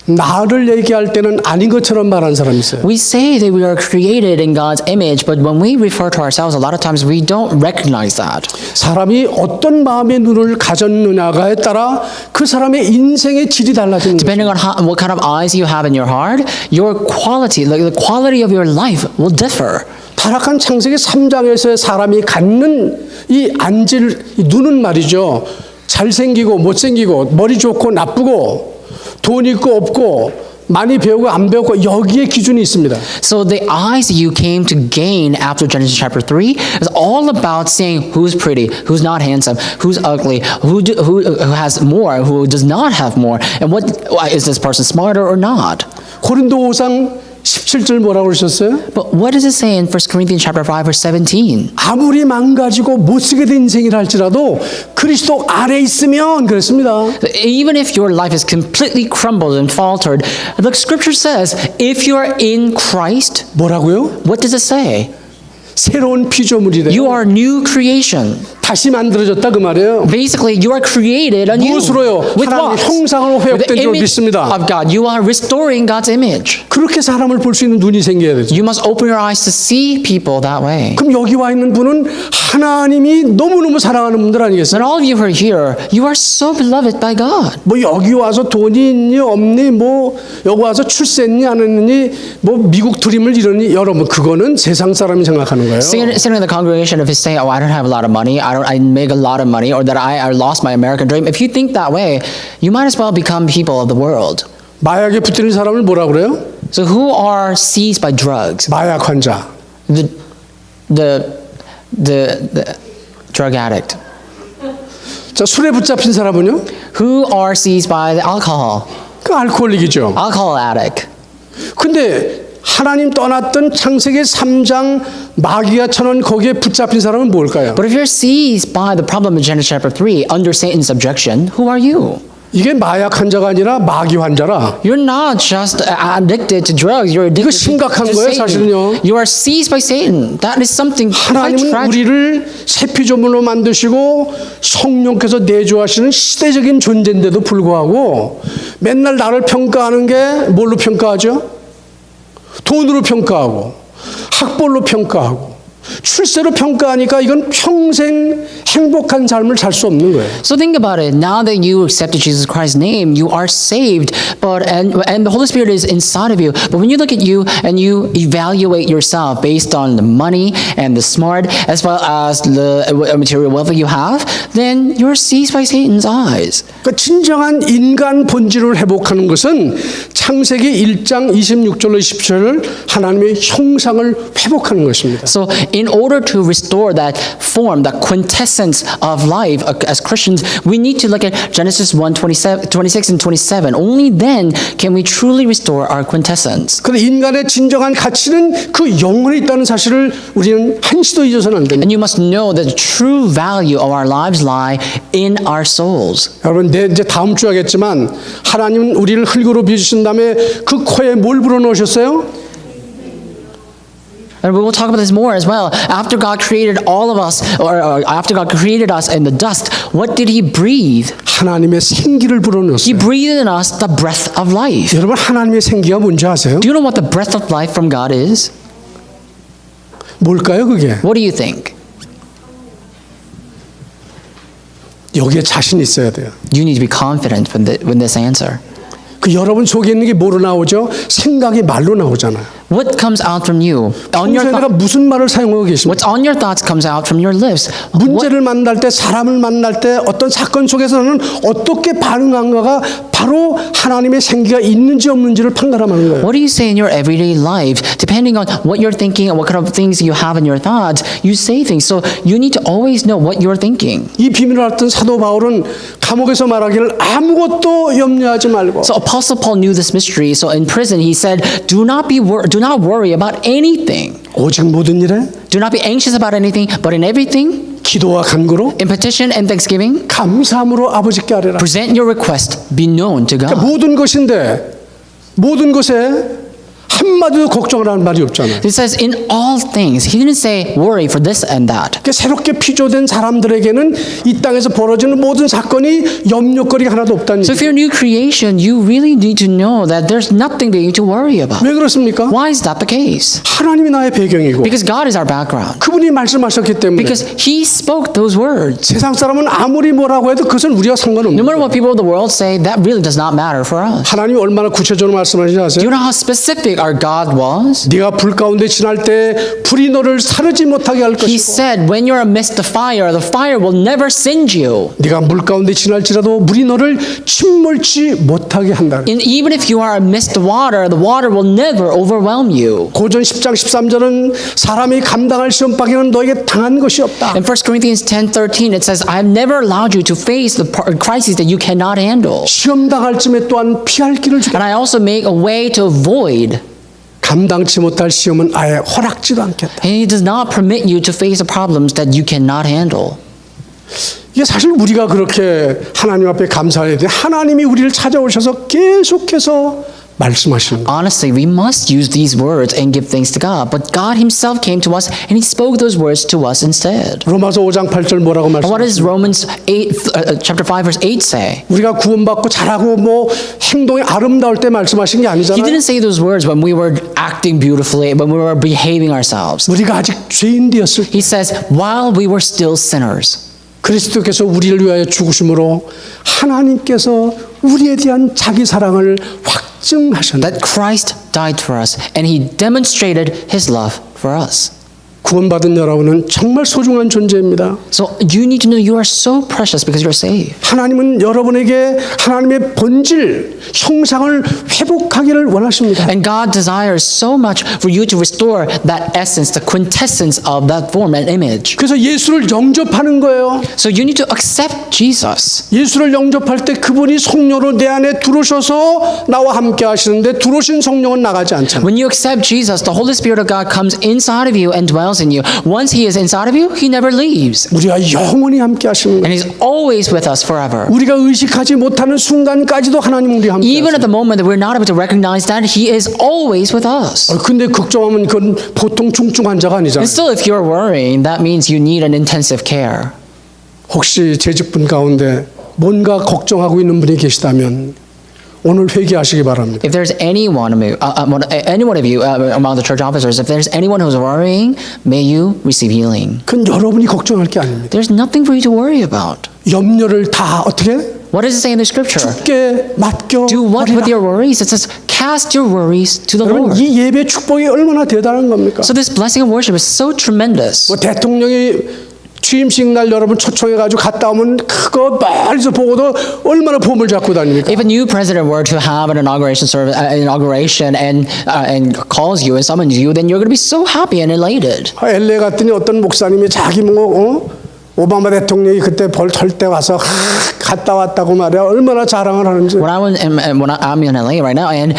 D: 나를 얘기할 때는 아닌 것처럼 말하는 사람이 있어요.
C: We say that we are created in God's image, but when we refer to ourselves, a lot of times we don't recognize that.
D: 사람이 어떤 마음의 눈을 가졌느냐에 따라 그 사람의 인생의 질이 달라지는 거예요.
C: Depending on what kind of eyes you have in your heart, your quality, like the quality of your life, will differ.
D: 타락한 창세기 3장에서의 사람이 갖는 이 안질, 이 눈은 말이죠. 잘생기고 못생기고 머리 좋고 나쁘고 돈 있고 없고 많이 배우고 안 배우고 여기에 기준이 있습니다.
C: So the eyes that you came to gain after Genesis chapter 3 is all about saying who's pretty, who's not handsome, who's ugly, who has more, who does not have more, and what is this person smarter or not?
D: 고린도 5장 17절 뭐라고 그러셨어요?
C: But what does it say in 1 Corinthians chapter 5 verse 17?
D: 아무리 망가지고 못쓰게 된 인생이라 할지라도 그리스도 안에 있으면 그랬습니다.
C: Even if your life is completely crumbled and faltered, the scripture says, if you are in Christ,
D: 뭐라고요?
C: what does it say?
D: 새로운 피조물이 돼요.
C: You are new creation.
D: 다시 만들어졌다 그 말이에요.
C: Basically, you are created anew.
D: 무엇으로요?
C: With
D: 하나님의
C: what?
D: 형상으로
C: With
D: 회복된
C: the
D: 줄
C: image
D: 믿습니다.
C: of God. You are restoring God's image.
D: 그렇게 사람을 볼 수 있는 눈이 생겨야 되죠.
C: You must open your eyes to see people that way.
D: 그럼 여기 와 있는 분은 하나님이 너무너무 사랑하는 분들 아니겠어요?
C: And all of you who are here, you are so beloved by God.
D: 뭐 여기 와서 돈이 있니 없니 뭐 여기 와서 출세했니 안 했니 뭐 미국 드림을 이러니 여러분 그거는 세상 사람이 생각하는 거예요.
C: Sitting in the congregation, if you say, "Oh, I don't have a lot of money. I make a lot of money," or that I lost my American dream, if you think that way, you might as well become people of the world.
D: 마약에 붙들린 사람을 뭐라 그래요?
C: So who are seized by drugs?
D: 마약 환자.
C: The drug addict.
D: 자, 술에 붙잡힌 사람은요?
C: Who are seized by the alcohol?
D: 그 알코올릭이죠.
C: Alcohol addict.
D: 근데 하나님 떠났던 창세기 3장 마귀가 쳐놓은 거기에 붙잡힌 사람은 뭘까요?
C: But if you're seized by the problem in Genesis chapter 3 under Satan's subjection, who are you?
D: 이게 마약 환자가 아니라 마귀 환자라.
C: You're not just addicted to drugs. You're
D: 이거
C: addicted
D: 심각한
C: to
D: 거예요,
C: Satan.
D: 사실은요.
C: You are seized by Satan. That is something quite
D: 하나님은
C: tragic.
D: 우리를 새 피조물로 만드시고 성령께서 내주하시는 시대적인 존재인데도 불구하고 맨날 나를 평가하는 게 뭘로 평가하죠? 돈으로 평가하고 학벌로 평가하고 출세로 평가하니까 이건 평생 행복한 삶을 살 수 없는 거예요.
C: So think about it. Now that you accepted Jesus Christ's name, you are saved, and the Holy Spirit is inside of you. But when you look at you and you evaluate yourself based on the money and the smart, as well as the material wealth that you have, then you're seized by Satan's eyes.
D: 그러니까 진정한 인간 본질을 회복하는 것은 창세기 1장 26절로 27절 하나님의 형상을 회복하는 것입니다.
C: So in order to restore that form, that quintessence of life as Christians, we need to look at Genesis 1:26 and 27. Only then can we truly restore our quintessence.
D: 그런데 인간의 진정한 가치는 그 영혼에 있다는 사실을 우리는 한시도 잊어서는 안 됩니다.
C: And you must know that the true value of our lives lie in our souls.
D: 여러분, 이제 다음 주 하겠지만 하나님은 우리를 흙으로 빚으신 다음에 그 코에 뭘 불어넣으셨어요?
C: And we will talk about this more as well. After God created all of us, or after God created us in the dust, what did He breathe?
D: 하나님의 생기를
C: He
D: 불어넣었어요.
C: breathed in us the breath of life.
D: 여러분 하나님의 생기가 뭔지 아세요?
C: Do you know what the breath of life from God is?
D: 뭘까요 그게?
C: What do you think?
D: 여기에 자신 있어야 돼요.
C: You need to be confident with this answer.
D: 그 여러분 속에 있는 게 뭐로 나오죠? 생각이 말로 나오잖아요.
C: What comes out from you?
D: 평소에 내가 무슨 말을 사용하고 계십니까?
C: What's on your thoughts comes out from your lips.
D: 문제를 만날 때 사람을 만날 때 어떤 사건 속에서는 어떻게 반응한가가 바로 하나님의 생기가 있는지 없는지를 판단하는 거예요.
C: What do you say in your everyday life? Depending on what you're thinking and what kind of things you have in your thoughts, you say things. So you need to always know what you're thinking.
D: 이 비밀을 알았던 사도 바울은 감옥에서 말하기를 아무것도 염려하지 말고
C: So Apostle Paul knew this mystery. So in prison, he said, "Do not worry about anything.
D: 오직 모든 일에
C: Do not be anxious about anything, but in everything,
D: 기도와 간구로
C: in petition and thanksgiving,
D: 감사함으로 아버지께 아뢰라.
C: present your request, be known to God."
D: 모든 것인데 모든 것에 한마디도 걱정을 말이 없잖아요.
C: It says, "In all things." He didn't say worry for this and that.
D: 그러니까 새롭게 피조된 사람들에게는 이 땅에서 벌어지는 모든 사건이 염려거리가 하나도 없다는
C: So
D: 얘기예요.
C: if you're a new creation, you really need to know that there's nothing that you need to worry about.
D: 왜 그렇습니까?
C: Why is that the case?
D: 하나님이 나의 배경이고
C: Because God is our background.
D: 그분이 말씀하셨기 때문에
C: Because He spoke those words.
D: 세상 사람은 아무리 뭐라고 해도 그것은 우리와 상관없는
C: No matter
D: 거예요.
C: what people of the world say, that really does not matter for us.
D: 하나님이 얼마나 구체적으로 말씀하시는지
C: Do
D: 아세요?
C: you know how specific our God was?
D: 네가 불 가운데 지날 때 불이 너를 사르지 못하게 할
C: He
D: 것이고
C: said, when you're amidst the fire will never singe you.
D: 네가 물 가운데 지날지라도 물이 너를 침몰치 못하게 한다.
C: And even if you are amidst the water will never overwhelm you.
D: 고전 10장 13절은 사람이 감당할 시험 밖에는 너에게 당한 것이 없다.
C: In 1 Corinthians 10:13, it says, I have never allowed you to face the crises that you cannot handle.
D: 시험 당할 쯤에 또한 피할 길을 주겠다.
C: And I also make a way to avoid.
D: 감당치 못할 시험은 아예 허락지도 않겠다.
C: And He does not permit you to face the problems that you cannot handle.
D: 이게 사실 우리가 그렇게 하나님 앞에 감사해야 돼. 하나님이 우리를 찾아오셔서 계속해서 말씀하시는 거예요.
C: Honestly, we must use these words and give thanks to God. But God Himself came to us and He spoke those words to us instead.
D: 로마서 5장 8절 뭐라고
C: And what
D: 말씀하세요?
C: does Romans 8, chapter 5, verse 8 say?
D: 우리가 구원받고 잘하고 뭐 행동이 아름다울 때 말씀하신 게
C: He
D: 아니잖아요.
C: didn't say those words when we were acting beautifully, when we were behaving ourselves.
D: 우리가 아직 죄인 되었을 때
C: He says, while we were still sinners.
D: 그리스도께서 우리를 위하여 죽으심으로 하나님께서 우리에 대한 자기 사랑을 확증하셨다.
C: That Christ died for us and He demonstrated His love for us.
D: 구원받은 여러분은 정말 소중한 존재입니다.
C: So you need to know you are so precious because you're saved.
D: 하나님은 여러분에게 하나님의 본질, 형상을 회복하기를 원하십니다.
C: And God desires so much for you to restore that essence, the quintessence of that form and image.
D: 그래서 예수를 영접하는 거예요.
C: So you need to accept Jesus.
D: 예수를 영접할 때 그분이 성령으로 내 안에 들어오셔서 나와 함께 하시는데 들어오신 성령은 나가지 않잖아요.
C: When you accept Jesus, the Holy Spirit of God comes inside of you and dwells in you. Once He is inside of you, He never leaves.
D: 우리와 영원히 함께 하시는
C: And
D: 거예요.
C: He's always with us forever.
D: 우리가 의식하지 못하는 순간까지도 하나님 우리 함께
C: Even
D: 하세요.
C: at the moment that we're not able to recognize that, He is always with us.
D: 근데 걱정하면 그건 보통 중증 환자가 아니잖아요.
C: And still, if you're worrying, that means you need an intensive care.
D: 혹시 재직분 가운데 뭔가 걱정하고 있는 분이 계시다면 오늘 회개하시기 바랍니다.
C: If there's any one of you among the church officers, if there's anyone who's worrying, may you receive healing.
D: 그건 여러분이 걱정할 게 아닙니다.
C: There's nothing for you to worry about.
D: 염려를 다 어떻게
C: What does it say in the scripture?
D: 주께 맡겨
C: Do what with
D: 버리라.
C: your worries? It says, cast your worries to the
D: 여러분
C: Lord.
D: 이 예배 축복이 얼마나 대단한 겁니까?
C: So this blessing of worship is so tremendous.
D: 뭐 대통령이 취임식 날 여러분 초청해가지고 갔다 오면 그거 멀리서 보고도 얼마나 봄을 잡고 다닙니까?
C: If a new president were to have an inauguration service, and calls you and summons you, then you're going to be so happy and elated.
D: LA 갔더니 어떤 목사님이 자기 오바마 대통령이 그때 벌 털 때 와서 갔다 왔다고 말이야. 얼마나 자랑을 하는지.
C: When I'm in LA right now, and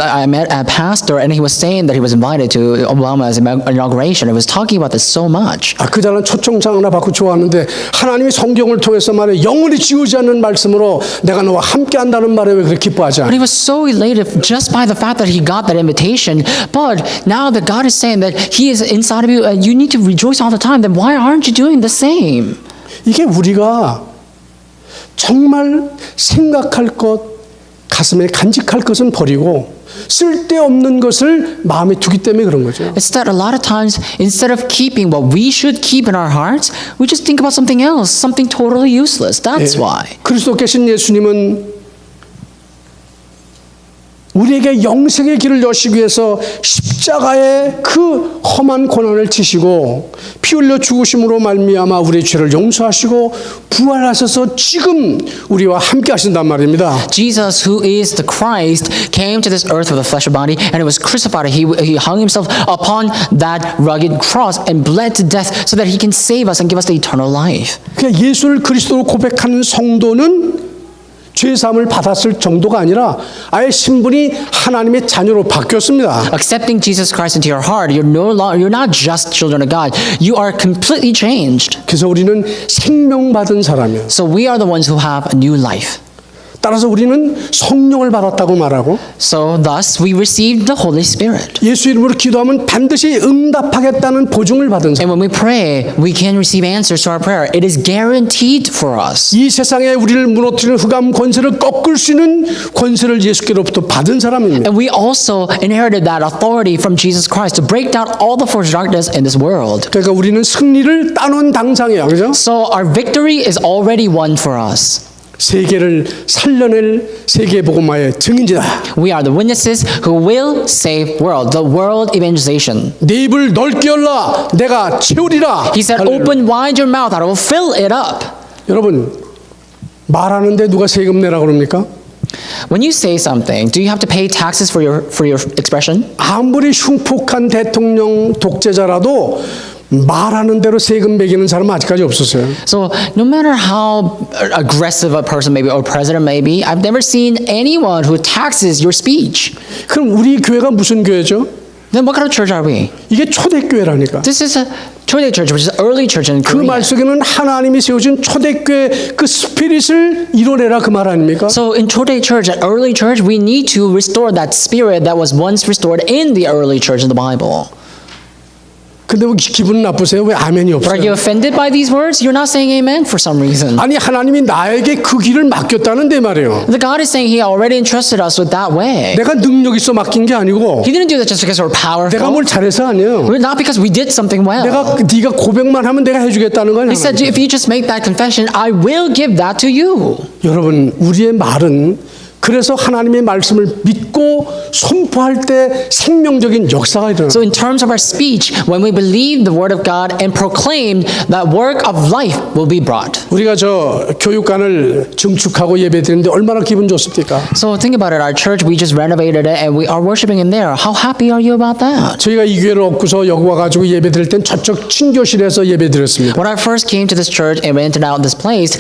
C: I met a pastor, and he was saying that he was invited to Obama's inauguration. He was talking about this so much.
D: 그 자는 초청장 하나 받고 좋아하는데 하나님이 성경을 통해서 말해 영원히 지우지 않는 말씀으로 내가 너와 함께 한다는 말에 왜 그렇게 기뻐하지
C: But
D: 않아?
C: he was so elated just by the fact that he got that invitation. But now that God is saying that he is inside of you, and you need to rejoice all the time, then why aren't you doing the same?
D: 이게 우리가 정말 생각할 것, 가슴에 간직할 것은 버리고 쓸데없는 것을 마음에 두기 때문에 그런 거죠.
C: It's that a lot of times, instead of keeping what we should keep in our hearts, we just think about something else, something totally useless. That's why.
D: 그리스도께신 예수님은 우리에게 영생의 길을 여시기 위해서 십자가의 그 험한 고난을 지시고 피 흘려 죽으심으로 말미암아 우리의 죄를 용서하시고 부활하셔서 지금 우리와 함께 하신단 말입니다.
C: Jesus, who is the Christ, came to this earth with a flesh and body, and he was crucified. He hung himself upon that rugged cross and bled to death so that he can save us and give us the eternal life.
D: 그러니까 예수를 그리스도로 고백하는 성도는 죄사함을 받았을 정도가 아니라 아예 신분이 하나님의 자녀로 바뀌었습니다.
C: Accepting Jesus Christ into your heart, you're not just children of God. You are completely changed.
D: 그래서 우리는 생명받은 사람이에요.
C: So we are the ones who have a new life.
D: 따라서 우리는 성령을 받았다고 말하고
C: So thus we received the Holy Spirit.
D: 예수 이름으로 기도하면 반드시 응답하겠다는 보증을 받은 사람.
C: And when we pray, we can receive answers to our prayer. It is guaranteed for us.
D: 이 세상에 우리를 무너뜨리는 흑암 권세를 꺾을 수 있는 권세를 예수께로부터 받은 사람입니다.
C: And we also inherited that authority from Jesus Christ to break down all the forces of darkness in this world.
D: 그러니까 우리는 승리를 따놓은 당상이야, 그죠?
C: So our victory is already won for us.
D: 세계를 살려낼 세계 복음화의 증인지다.
C: We are the witnesses who will save world, the world evangelization.
D: 네 입을 넓게 열라, 내가 채우리라.
C: He said,
D: 할렐루야.
C: open wide your mouth, I will fill it up.
D: 여러분, 말하는데 누가 세금 내라 그럽니까?
C: When you say something, do you have to pay taxes for your expression?
D: 아무리 흉폭한 대통령 독재자라도 말하는 대로 세금 매기는 사람은 아직까지 없었어요.
C: So no matter how aggressive a person may be or president may be, I've never seen anyone who taxes your speech.
D: 그럼 우리 교회가 무슨 교회죠?
C: Then what kind of church are we?
D: 이게 초대교회라니까.
C: This is a Chodae church, which is early church in
D: 그 말
C: Korea.
D: 속에는 하나님이 세우신 초대교회 그 스피릿을 이뤄내라 그 말 아닙니까?
C: So in Chodae church, at early church, we need to restore that spirit that was once restored in the early church in the Bible.
D: 근데 왜 기분 나쁘세요? 왜 아멘이
C: But are you
D: 없어요?
C: offended by these words? You're not saying amen for some reason.
D: 아니 하나님이 나에게 그 길을 맡겼다는데 말이에요.
C: The God is saying He already entrusted us with that way.
D: 내가 능력 있어 맡긴 게 아니고
C: He didn't do that just because we're
D: 내가
C: powerful.
D: 뭘 잘해서 아니에요.
C: Not because we did something well.
D: 네가 고백만 하면 내가 해주겠다는 거
C: He
D: 아니에요.
C: said, if you just make that confession, I will give that to you.
D: 여러분 우리의 말은 그래서 하나님의 말씀을 믿고 선포할 때 생명적인 역사가 일어나요.
C: So in terms of our speech, when we believe the word of God and proclaim, that work of life will be brought.
D: 우리가 저 교육관을 증축하고 예배드리는데 얼마나 기분 좋습니까?
C: So think about it. Our church, we just renovated it and we are worshiping in there. How happy are you about that?
D: 저희가 이 교회를 얻고서 여기 와가지고 예배드릴 땐 저쪽 친교실에서 예배드렸습니다.
C: When I first came to this church and rented out this place,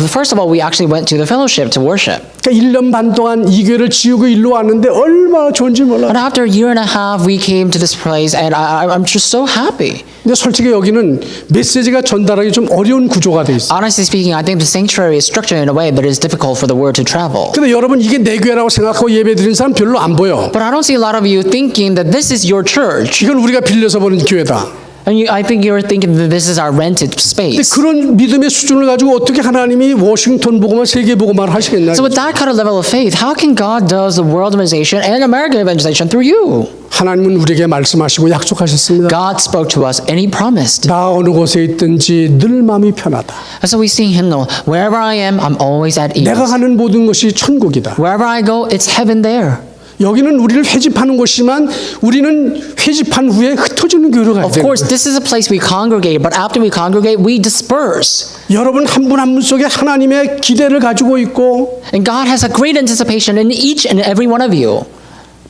C: first of all, we actually went to the fellowship to worship.
D: 그러니까 1년 반 동안 이 교회를 지우고 일로 왔는데 얼마나 좋은지 몰라.
C: But after a year and a half, we came to this place and I'm just so happy.
D: 근데 솔직히 여기는 메시지가 전달하기 좀 어려운 구조가 돼 있어.
C: Honestly speaking, I think the sanctuary is structured in a way that is difficult for the word to travel.
D: 근데 여러분 이게 내 교회라고 생각하고 예배드리는 사람 별로 안 보여.
C: But I don't see a lot of you thinking that this is your church.
D: 이건 우리가 빌려서 보는 교회다.
C: And I think you're thinking that this is our rented
D: 근데
C: space.
D: 그런 믿음의 수준을 가지고 어떻게 하나님이 워싱턴 보고만 세계 보고만 하시겠냐?
C: So with that kind of level of faith, how can God does the world evangelization and American evangelization through you?
D: 하나님은 우리에게 말씀하시고 약속하셨습니다.
C: God spoke to us and He promised.
D: 나 어느 곳에 있든지 늘 마음이 편하다.
C: And so we sing hymnal, wherever I am, I'm always at ease.
D: 내가 가는 모든 것이 천국이다.
C: Wherever I go, it's heaven there.
D: 여기는 우리를 회집하는 곳이지만 우리는 회집한 후에 흩어지는 교회로 가야
C: Of
D: 돼요.
C: course, this is a place we congregate, but after we congregate, we disperse.
D: 여러분 한 분 한 분 속에 하나님의 기대를 가지고 있고
C: And God has a great anticipation in each and every one of you.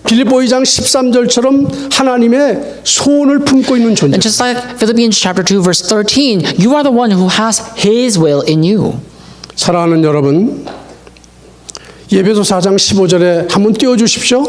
D: 빌립보 2장 13절처럼 하나님의 소원을 품고 있는 존재.
C: And just like Philippians chapter 2 verse 13, you are the one who has His will in you.
D: 사랑하는 여러분, 예배소 4장 15절에 한번 띄워주십시오.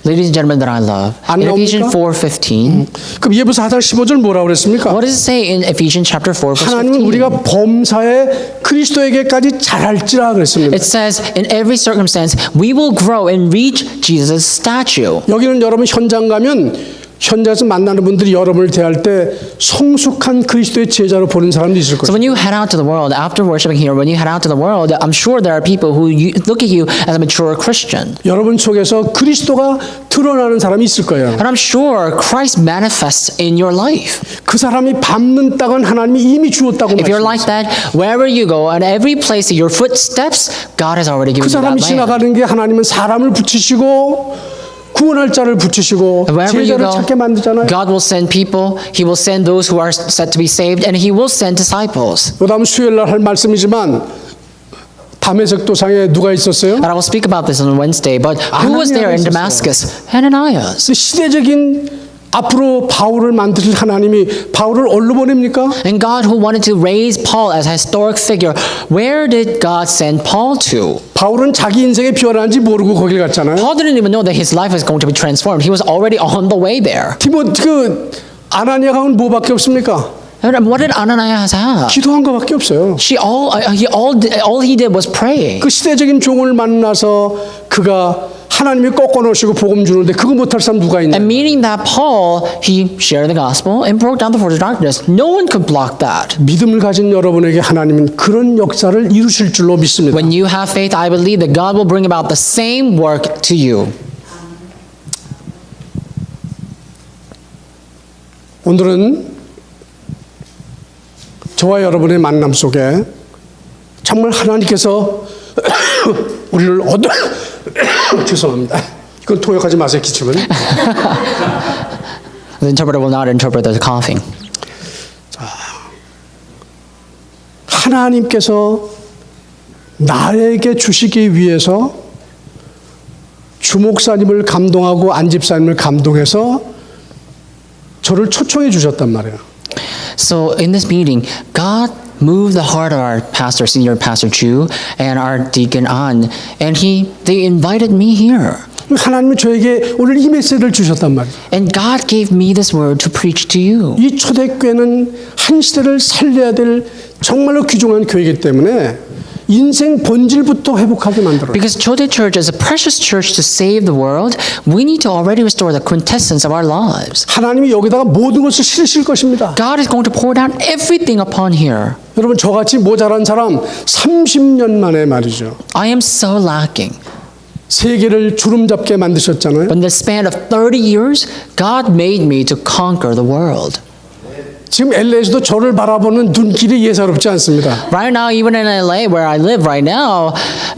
C: Ladies and gentlemen that I love,
D: 안
C: in Ephesians
D: 나옵니까?
C: 4:15,
D: 그럼 예배소 4장 15절 뭐라고 그랬습니까?
C: what does it say in Ephesians chapter 4 verse
D: 하나님은
C: 15?
D: 우리가 범사에 그리스도에게까지 잘할지라 그랬습니다.
C: It says, in every circumstance, we will grow and reach Jesus' statue.
D: 여기는 여러분 현장 가면 현장에서 만나는 분들이 여러분을 대할 때 성숙한 그리스도의 제자로 보는 사람도 있을
C: So
D: 거예요.
C: when you head out to the world, after worshiping here, when you head out to the world, I'm sure there are people who look at you as a mature Christian.
D: 여러분 속에서 그리스도가 드러나는 사람이 있을 거예요.
C: And I'm sure Christ manifests in your life.
D: 그 사람이 밟는 땅은 하나님이 이미 주었다고
C: If you're
D: 말씀하셨어요.
C: like that, wherever you go, and every place that your foot steps, God has already
D: 그
C: given you
D: 사람이
C: that land.
D: 지나가는 게 하나님은 사람을 붙이시고 구원할 자를 붙이시고
C: And wherever you
D: 제자를
C: go,
D: 찾게 만들잖아요.
C: God will send people. He will send those who are set to be saved, and He will send disciples.
D: 그다음 수요일 날 할 말씀이지만 다메섹 도상에 누가 있었어요?
C: And I will speak about this on Wednesday, but who was there in Damascus? Ananias.
D: 그 시대적인 앞으로 바울을 만드실 하나님이 바울을 어디로 보냅니까?
C: And God, who wanted to raise Paul as a historic figure, where did God send Paul to?
D: 바울은 자기 인생이 변한지 모르고 거길 갔잖아요.
C: Paul didn't even know that his life was going to be transformed. He was already on the way there.
D: 아나니아가 온 뭐밖에 없습니까?
C: And what did Ananias have?
D: 기도한 것밖에 없어요.
C: All he did was pray.
D: 그 시대적인 종을 만나서 그가 하나님이 꺾어놓으시고 복음 주는데 그거 못할 사람 누가 있냐?
C: And meeting that Paul, he shared the gospel and broke down the force of darkness. No one could block that.
D: 믿음을 가진 여러분에게 하나님은 그런 역사를 이루실 줄로 믿습니다.
C: When you have faith, I believe that God will bring about the same work to you.
D: 오늘은 저와 여러분의 만남 속에 정말 하나님께서 우리를 죄송합니다. 이건 통역하지 마세요, 기침은.
C: The interpreter will not interpret the coughing.
D: 하나님께서 나에게 주시기 위해서 주목사님을 감동하고 안집사님을 감동해서 저를 초청해 주셨단 말이에요.
C: So in this meeting, God moved the heart of our pastor, senior pastor Chu, and our deacon An, and they invited me here.
D: 하나님은 저에게 오늘 이 메시지를 주셨단 말이에요.
C: And God gave me this word to preach to you.
D: 이 초대교회는 한 시대를 살려야 될 정말로 귀중한 교회이기 때문에 인생 본질부터 회복하게 만들어요.
C: Because Chodae Church is a precious church to save the world, we need to already restore the quintessence of our lives.
D: 하나님이 여기다가 모든 것을 실으실 것입니다.
C: God is going to pour down everything upon here.
D: 여러분 저같이 모자란 사람 30년 만에 말이죠.
C: I am so lacking.
D: 세계를 주름잡게 만드셨잖아요.
C: But in the span of 30 years, God made me to conquer the world.
D: 지금 LA에서도 저를 바라보는 눈길이 예사롭지 않습니다.
C: Right now, even in LA, where I live right now,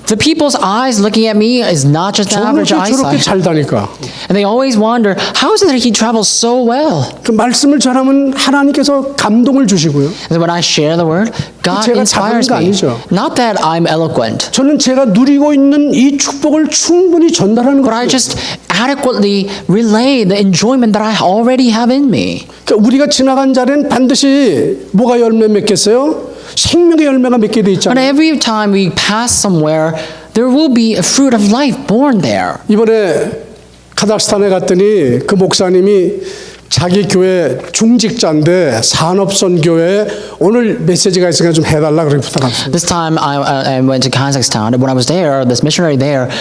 C: the people's eyes looking at me is not just
D: 저는
C: average
D: 어떻게 저렇게
C: eyesight.
D: 잘 다니까?
C: And they always wonder, how is it that he travels so well?
D: 그 말씀을 전하면 하나님께서 감동을 주시고요.
C: And when I share the word, God
D: 제가
C: inspires
D: 잘하는 거
C: me.
D: 아니죠.
C: Not that I'm eloquent,
D: 저는 제가 누리고 있는 이 축복을 충분히 전달하는
C: but I
D: 거예요.
C: just adequately relay the enjoyment that I already have in me.
D: 그러니까 우리가 지나간 자리엔 반드시 뭐가 열매 맺겠어요? 생명의 열매가 맺게 돼
C: But
D: 있잖아요.
C: every time we pass somewhere, there will be a fruit of life born there.
D: 이번에 카자흐스탄에 갔더니 그 목사님이 자기 교회 중직자인데 산업선교회 오늘 메시지가 있으니까 좀 해달라 그렇게 부탁합니다.
C: This time I went to Kazakhstan, and when I was there, this missionary there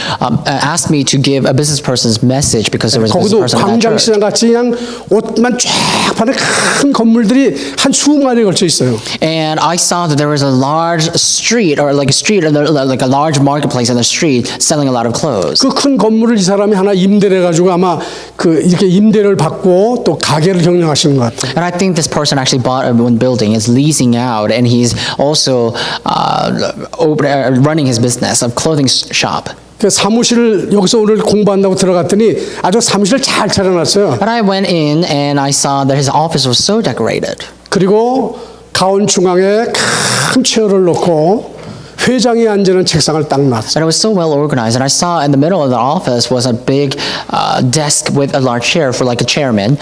C: asked me to give a business person's message because there was a business
D: 거기도
C: person at that church.
D: 광장시장 같이 그냥 옷만 쫙 파는 큰 건물들이 한 20마리에 걸쳐 있어요.
C: And I saw that there was a large street, or like a street, or like a large marketplace in the street selling a lot of clothes.
D: 그 큰 건물을 이 사람이 하나 임대를 해가지고 아마 그 이렇게 임대를 받고 또 가게를 경영하시는 것 같아요.
C: And I think this person actually bought one building, is leasing out, and he's also running his business of clothing shop.
D: 그 사무실을 여기서 오늘 공부한다고 들어갔더니 아주 사무실을 잘 차려놨어요.
C: But I went in and I saw that his office was so decorated.
D: 그리고 가운 중앙에 큰 체어를 놓고 회장이 앉는 책상을 딱 놨어요.
C: And it was so well organized. And I saw in the middle of the office was a big desk with a large chair for like a chairman.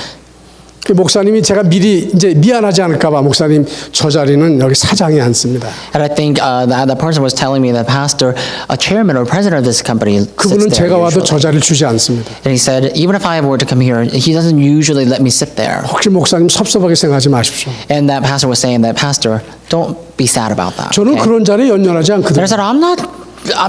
D: 목사님이 제가 미리 이제 미안하지 않을까봐 목사님 저 자리는 여기 사장에 앉습니다.
C: And I think that person was telling me that pastor, a chairman or president of this company sits
D: 그분은
C: there
D: 제가 와도 저
C: usually.
D: 자리를 주지 않습니다.
C: And he said, even if I were to come here, he doesn't usually let me sit there.
D: 혹시 목사님 섭섭하게 생각하지 마십시오.
C: And that pastor was saying that, Pastor, don't be sad about that.
D: 저는
C: okay?
D: 그런 자리에 연연하지
C: And
D: 않거든요.
C: I said, I'm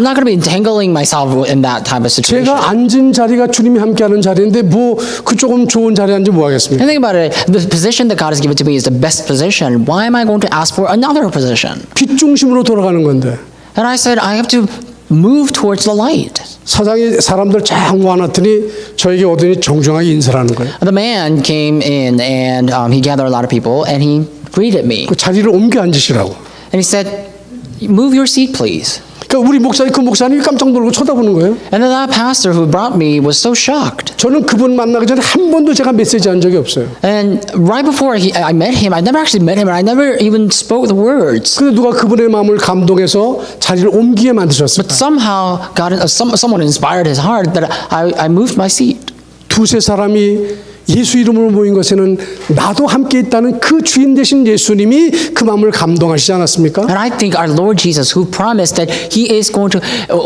C: not going to be entangling myself in that type of situation.
D: 제가 앉은 자리가 주님이 함께하는 자리인데 뭐 그 조금 좋은 자리에 앉으면 뭐 하겠습니까?
C: And think about it, the position that God has given to me is the best position. Why am I going to ask for another position?
D: 빛 중심으로 돌아가는 건데
C: And I said, I have to move towards the light.
D: 사장이 사람들 쫙 모아놨더니 저에게 오더니 정중하게 인사를 하는 거예요.
C: The man came in and he gathered a lot of people and he greeted me.
D: 그 자리를 옮겨 앉으시라고.
C: And he said, move your seat, please.
D: 그러니까 우리 목사님 그 목사님이 깜짝 놀고 쳐다보는 거예요.
C: And then that pastor who brought me was so shocked.
D: 저는 그분 만나기 전에 한 번도 제가 메시지 한 적이 없어요.
C: And right before I met him, I never actually met him, and I never even spoke the words.
D: 근데 누가 그분의 마음을 감동해서 자리를 옮기게 만드셨을까?
C: But somehow, someone inspired his heart that I moved my seat.
D: 두세 사람이 예수 이름으로 모인 것에는 나도 함께 있다는 그 주인 되신 예수님이 그 마음을 감동하시지 않았습니까?
C: And I think our Lord Jesus, who promised that He is going to,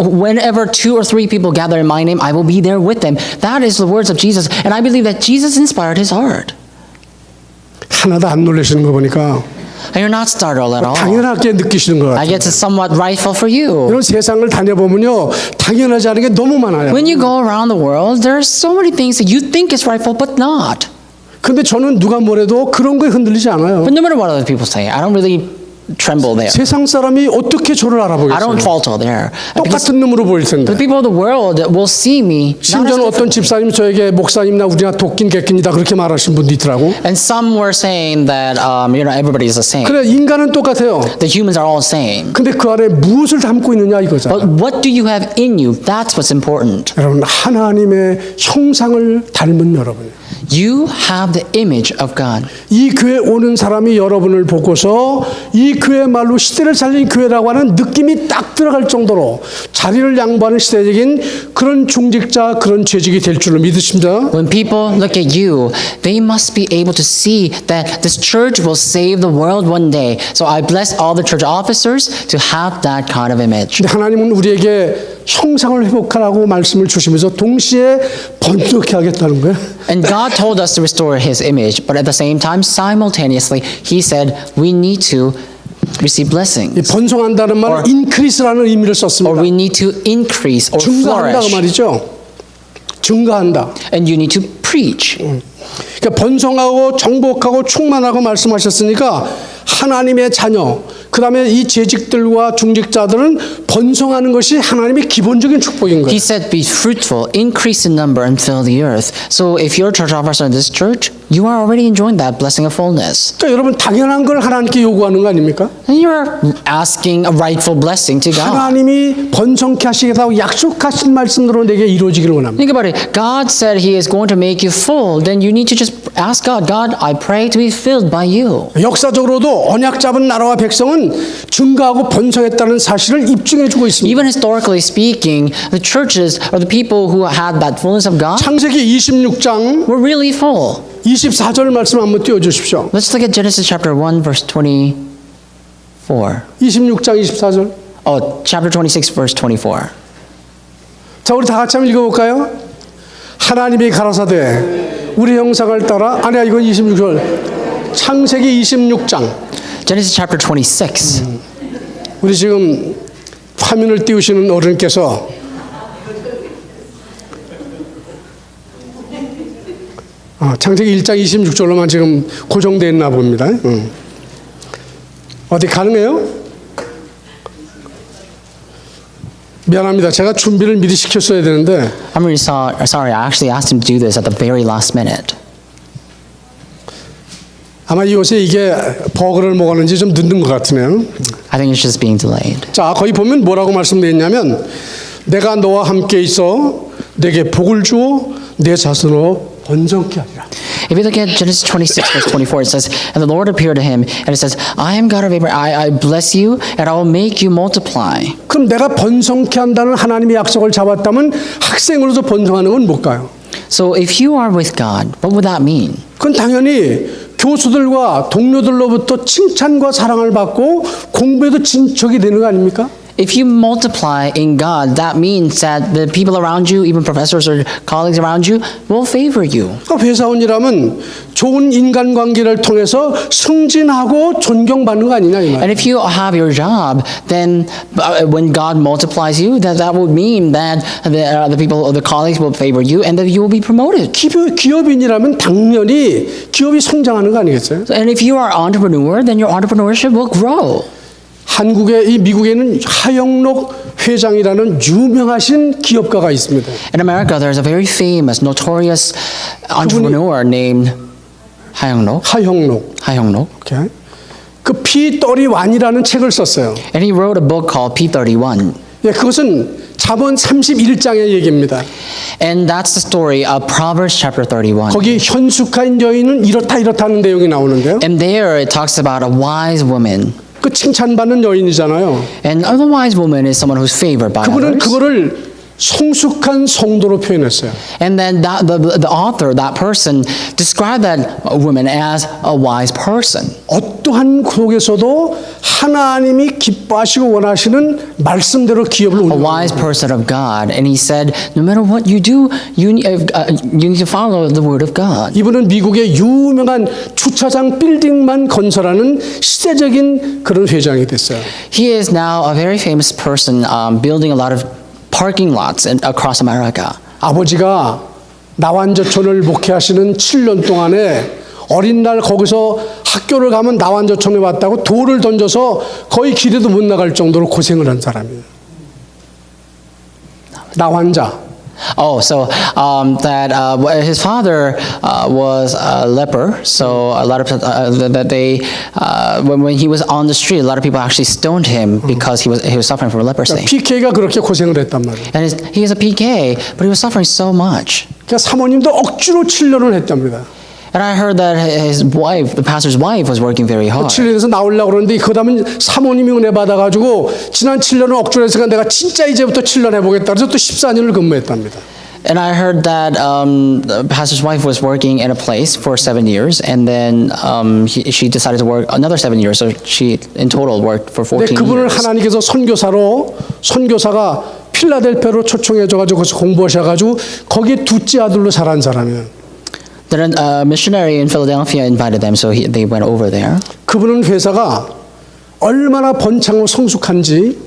C: whenever 2 or 3 people gather in my name, I will be there with them. That is the words of Jesus. And I believe that Jesus inspired his heart.
D: 하나도 안 놀라시는 거 보니까
C: And you're not startled at all.
D: 당연하게 느끼시는 것
C: I
D: 같아요.
C: guess it's somewhat rightful for you.
D: 이런 세상을 다녀보면요 당연하지 않은 게 너무 많아요.
C: When you go around the world, there are so many things that you think is rightful, but not.
D: 근데 저는 누가 뭐래도 그런 거에 흔들리지 않아요.
C: But no matter what other people say, I don't really tremble there.
D: 세상 사람이 어떻게 저를
C: I don't
D: 알아보겠어요?
C: falter there. Because
D: 똑같은 놈으로 보일 텐데.
C: the people of the world will see me. not as
D: 심지어는 어떤
C: differently.
D: 집사님 저에게 목사님이나 우리나 도끼인 개끼니다 그렇게 말하신 분도 있더라고.
C: And some were saying that everybody is the same.
D: 그래 인간은 똑같아요.
C: The humans are all the same.
D: 근데 그 안에 무엇을 담고 있느냐 이거잖아.
C: But what do you have in you? That's what's important.
D: 여러분 하나님의 형상을 닮은 여러분.
C: You have the image of God.
D: 이 교회 오는 사람이 여러분을 보고서 이 교회말로 시대를 살린 교회라고 하는 느낌이 딱 들어갈 정도로 자리를 양보하는 시대적인 그런 중직자 그런 재직이 될 줄로 믿으십니다.
C: When people look at you, they must be able to see that this church will save the world one day. So I bless all the church officers to have that kind of image.
D: 근데 하나님은 우리에게 형상을 회복하라고 말씀을 주시면서 동시에 번쩍해 하겠다는 거예요.
C: And God told us to restore His image, but at the same time, simultaneously, He said we need to receive
D: 이
C: blessings,
D: 번성한다는 말은
C: Or-
D: 인크리스라는 의미를
C: or
D: 썼습니다.
C: we need to increase or
D: 증가한다 그
C: flourish,
D: 말이죠. 증가한다.
C: and you need to preach.
D: 그러니까 번성하고 정복하고 충만하고 말씀하셨으니까 하나님의 자녀 그 다음에 이 재직들과 중직자들은 번성하는 것이 하나님의 기본적인 축복인 거예요.
C: He said, be fruitful, increase in number, and fill the earth. So if you're a church officer in this church, you are already enjoying that blessing of fullness.
D: 그러니까 여러분 당연한 걸 하나님께 요구하는 거 아닙니까?
C: And you're asking a rightful blessing to God.
D: 하나님이 번성케 하시겠다고 약속하신 말씀대로 내게 이루어지기를 원합니다.
C: Think about it. God said He is going to make you full. Then you need to just ask God, God, I pray to be filled by you.
D: 역사적으로도 언약 잡은 나라와 백성은 증가하고 번성했다는 사실을 입증해주고 있습니다.
C: Even historically speaking, the churches or the people who had that fullness of God
D: 창세기 26장
C: were really full.
D: 24절 말씀 한번 띄워주십시오.
C: Let's look at Genesis chapter 1, verse 24.
D: 26장 24절.
C: Oh, chapter 26, verse 24.
D: 자, 우리 다 같이 한번 읽어볼까요? 하나님이 가라사대 우리 형상을 따라 아니야 이건 26절 창세기 26장
C: Genesis chapter 26.
D: 우리 지금 화면을 띄우시는 어른께서 창세기 1장 26절로만 지금 고정되어 있나 봅니다. 어디 가능해요? 미안합니다. 제가 준비를 미리 시켰어야 되는데
C: I'm really sorry. I actually asked him to do this at the very last minute.
D: 아마 이곳에 이게 버그를 먹었는지 좀 늦는 것 같으네요.
C: I think it's just being delayed.
D: 자, 거기 보면 뭐라고 말씀되어 있냐면 내가 너와 함께 있어 내게 복을 주어 내 자손으로 번성케 하리라.
C: If you look at Genesis 26, verse 24, it says, And the Lord appeared to him, and it says, I am God of Abraham, I bless you, and I will make you multiply.
D: 그럼 내가 번성케 한다는 하나님의 약속을 잡았다면 학생으로서 번성하는 건 뭘까요?
C: So if you are with God, what would that mean?
D: 그건 당연히 교수들과 동료들로부터 칭찬과 사랑을 받고 공부에도 진척이 되는 거 아닙니까?
C: If you multiply in God, that means that the people around you, even professors or colleagues around you, will favor you.
D: 그러니까 회사원이라면 좋은 인간관계를 통해서 승진하고 존경받는 거 아니냐 이 말.
C: And if you have your job, then when God multiplies you, that would mean that the people, the colleagues will favor you and that you will be promoted.
D: 기업인이라면 당연히 기업이 성장하는 거 아니겠어요?
C: And if you are an entrepreneur, then your entrepreneurship will grow.
D: 미국에는 하영록 회장이라는 유명하신 기업가가 있습니다.
C: In America, there's a very famous, notorious entrepreneur named 하영록.
D: 오케이. 그 P31이라는 책을 썼어요.
C: And he wrote a book called P31.
D: 예, 그것은 잠언 31장의 얘기입니다.
C: And that's the story of Proverbs chapter 31.
D: 거기 현숙한 여인은 이렇다는 내용이 나오는데요.
C: And there it talks about a wise woman.
D: 그 칭찬받는 여인이잖아요.
C: And the wise woman is someone who's favored by
D: 그분은
C: others.
D: 그거를 성숙한 성도로 표현했어요.
C: And then the author, that person, described that woman as a wise person.
D: 어떠한 속에서도 하나님이 기뻐하시고 원하시는 말씀대로 기업을
C: A
D: 운영합니다.
C: wise person of God. And he said, no matter what you do, you need to follow the word of God.
D: 이분은 미국의 유명한 주차장 빌딩만 건설하는 시대적인 그런 회장이 됐어요.
C: He is now a very famous person building a lot of parking lots across America.
D: 아버지가 나완저촌을 목회하시는 7년 동안에 어린 날 거기서 학교를 가면 나완저촌에 왔다고 돌을 던져서 거의 길에도 못 나갈 정도로 고생을 한 사람이에요. 나완자.
C: Oh, so his father was a leper. So a lot of that they when he was on the street, a lot of people actually stoned him because he was suffering from leprosy.
D: PK가 그렇게 고생을 했단 말이에요.
C: And he is a PK, but he was suffering so much.
D: 그러니까 사모님도 억지로 7년을 했답니다.
C: And I heard that his wife, the pastor's wife, was working very hard.
D: 7년에서 나오려고 그러는데 그다음에 사모님이 은혜 받아가지고 지난 7년을 억지로 했으니까 내가 진짜 이제부터 7년 해보겠다 그래서 또 14년을 근무했답니다.
C: And I heard that the pastor's wife was working in a place for 7 years, and then she decided to work another 7 years. So she, in total, worked for 14
D: 그분을
C: years.
D: 하나님께서 선교사가 필라델피아로 초청해줘가지고 거기서 공부하셔가지고 거기 둘째 아들로 자란 사람이에요.
C: Then a missionary in Philadelphia invited them, so they went over there.
D: 그분은 회사가 얼마나 번창하고 성숙한지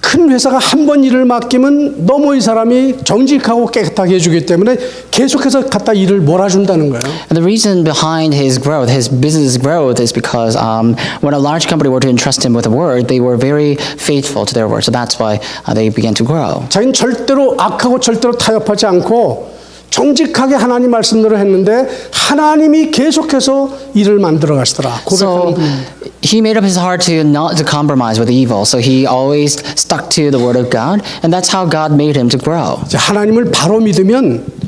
D: 큰 회사가 한 번 일을 맡기면 너무 이 사람이 정직하고 깨끗하게 해주기 때문에 계속해서 갖다 일을 몰아준다는 거예요.
C: And the reason behind his growth, his business growth, is because when a large company were to entrust him with a work, they were very faithful to their work. So that's why they began to grow.
D: 자기는 절대로 악하고 절대로 타협하지 않고 정직하게 하나님 말씀대로 했는데 하나님이 계속해서 일을 만들어 가시더라.
C: So he made up his heart to not to compromise with evil. So he always stuck to the word of God, and that's how God made him to grow.
D: 하나님을 바로 믿으면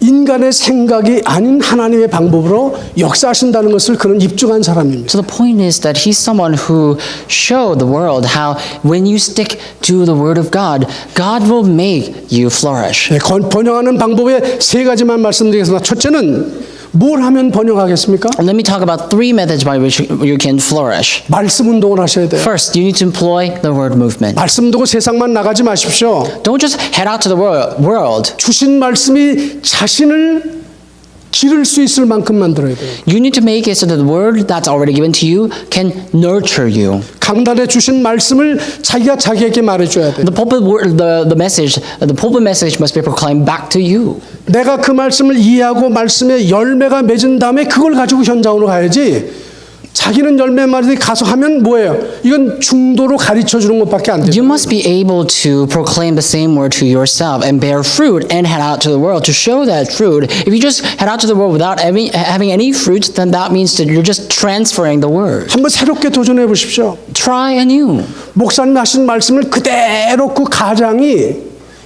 D: 인간의 생각이 아닌 하나님의 방법으로 역사하신다는 것을 그는 입증한 사람입니다.
C: So the point is that he's someone who showed the world how when you stick to the word of God, God will make you flourish.
D: 번영하는 방법의 세 가지만 말씀드리겠습니다. 첫째는 뭘 하면 번영하겠습니까?
C: And let me talk about 3 methods by which you can flourish.
D: 말씀 운동을 하셔야 돼요.
C: First, you need to employ the word movement.
D: 말씀 두고 세상만 나가지 마십시오.
C: Don't just head out to the world.
D: 주신 말씀이 자신을 기를 수 있을 만큼 만들어야 돼요.
C: You need to make it so that the word that's already given to you can nurture you.
D: 강단에 주신 말씀을 자기가 자기에게 말해줘야 돼요.
C: The pulpit word, the pulpit message must be proclaimed back to you.
D: 내가 그 말씀을 이해하고 말씀에 열매가 맺은 다음에 그걸 가지고 현장으로 가야지. 자기는 열매 말이 가서 하면 뭐예요? 이건 중도로 가르쳐 주는 것밖에 안 돼요.
C: You must be able to proclaim the same word to yourself and bear fruit and head out to the world to show that fruit. If you just head out to the world without having any fruit, then that means that you're just transferring the word.
D: 한번 새롭게 도전해 보십시오.
C: Try anew.
D: 목사님 하신 말씀을 그대로 그 가장이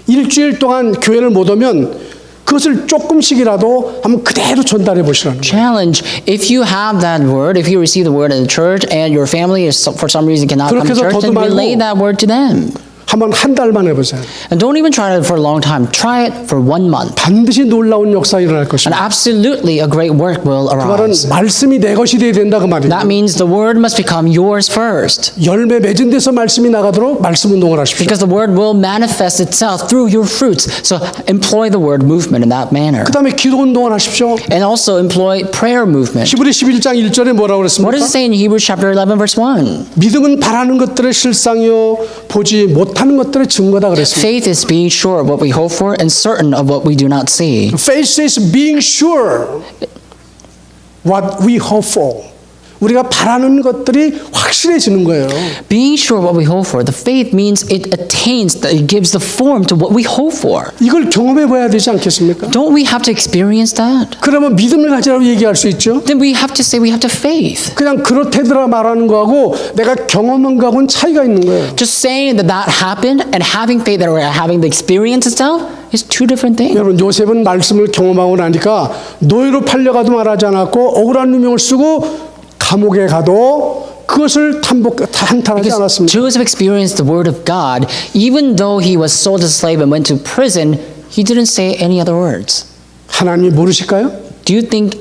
D: 일주일 동안 교회를 못 오면 그것을 조금씩이라도 한번 그대로 전달해 보시라는 거예요.
C: Challenge. If you have that word, if you receive the word in the church and your family is for some reason cannot come to church, then relay that word to them.
D: 한번 한 달만 해보세요.
C: And don't even try it for a long time. Try it for 1 month.
D: 반드시 놀라운 역사 일어날
C: And
D: 것입니다.
C: absolutely a great work will
D: 그 말은
C: arise.
D: 말씀이 내 것이 돼야 된다 그 말이에요.
C: That means the word must become yours first.
D: 열매 맺은 데서 말씀이 나가도록 말씀 운동을 하십시오.
C: Because the word will manifest itself through your fruits. So employ the word movement in that manner.
D: 그 다음에 기도 운동을 하십시오.
C: And also employ prayer movement.
D: 히브리 11장 1절에 뭐라고
C: What
D: 그랬습니까?
C: does it say in Hebrews chapter 11 verse 1?
D: 믿음은 바라는 것들의 실상이요 보지 못하는 것들의 증거다 그랬습니다.
C: Faith is being sure of what we hope for and certain of what we do not see.
D: Faith is being sure what we hope for. 우리가 바라는 것들이 확실해지는 거예요.
C: Being sure of what we hope for. The faith means it attains, that it gives the form to what we hope for.
D: 이걸 경험해 봐야 되지 않겠습니까?
C: Don't we have to experience that?
D: 그러면 믿음을 가지라고 얘기할 수 있죠.
C: Then we have to say we have to faith.
D: 그냥 그렇대더라 말하는 거하고 내가 경험한 거하고는 차이가 있는 거예요.
C: Just saying that that happened and having faith that we're having the experience itself is two different things.
D: 여러분 요셉은 말씀을 경험하고 나니까 노예로 팔려가도 말하지 않았고 억울한 누명을 쓰고 감옥에 가도 그것을 한탄하지
C: Because
D: 않았습니다.
C: Joseph experienced the word of God, even though he was sold as a slave and went to prison, he didn't say any other words.
D: 하나님이 모르실까요?
C: Do you think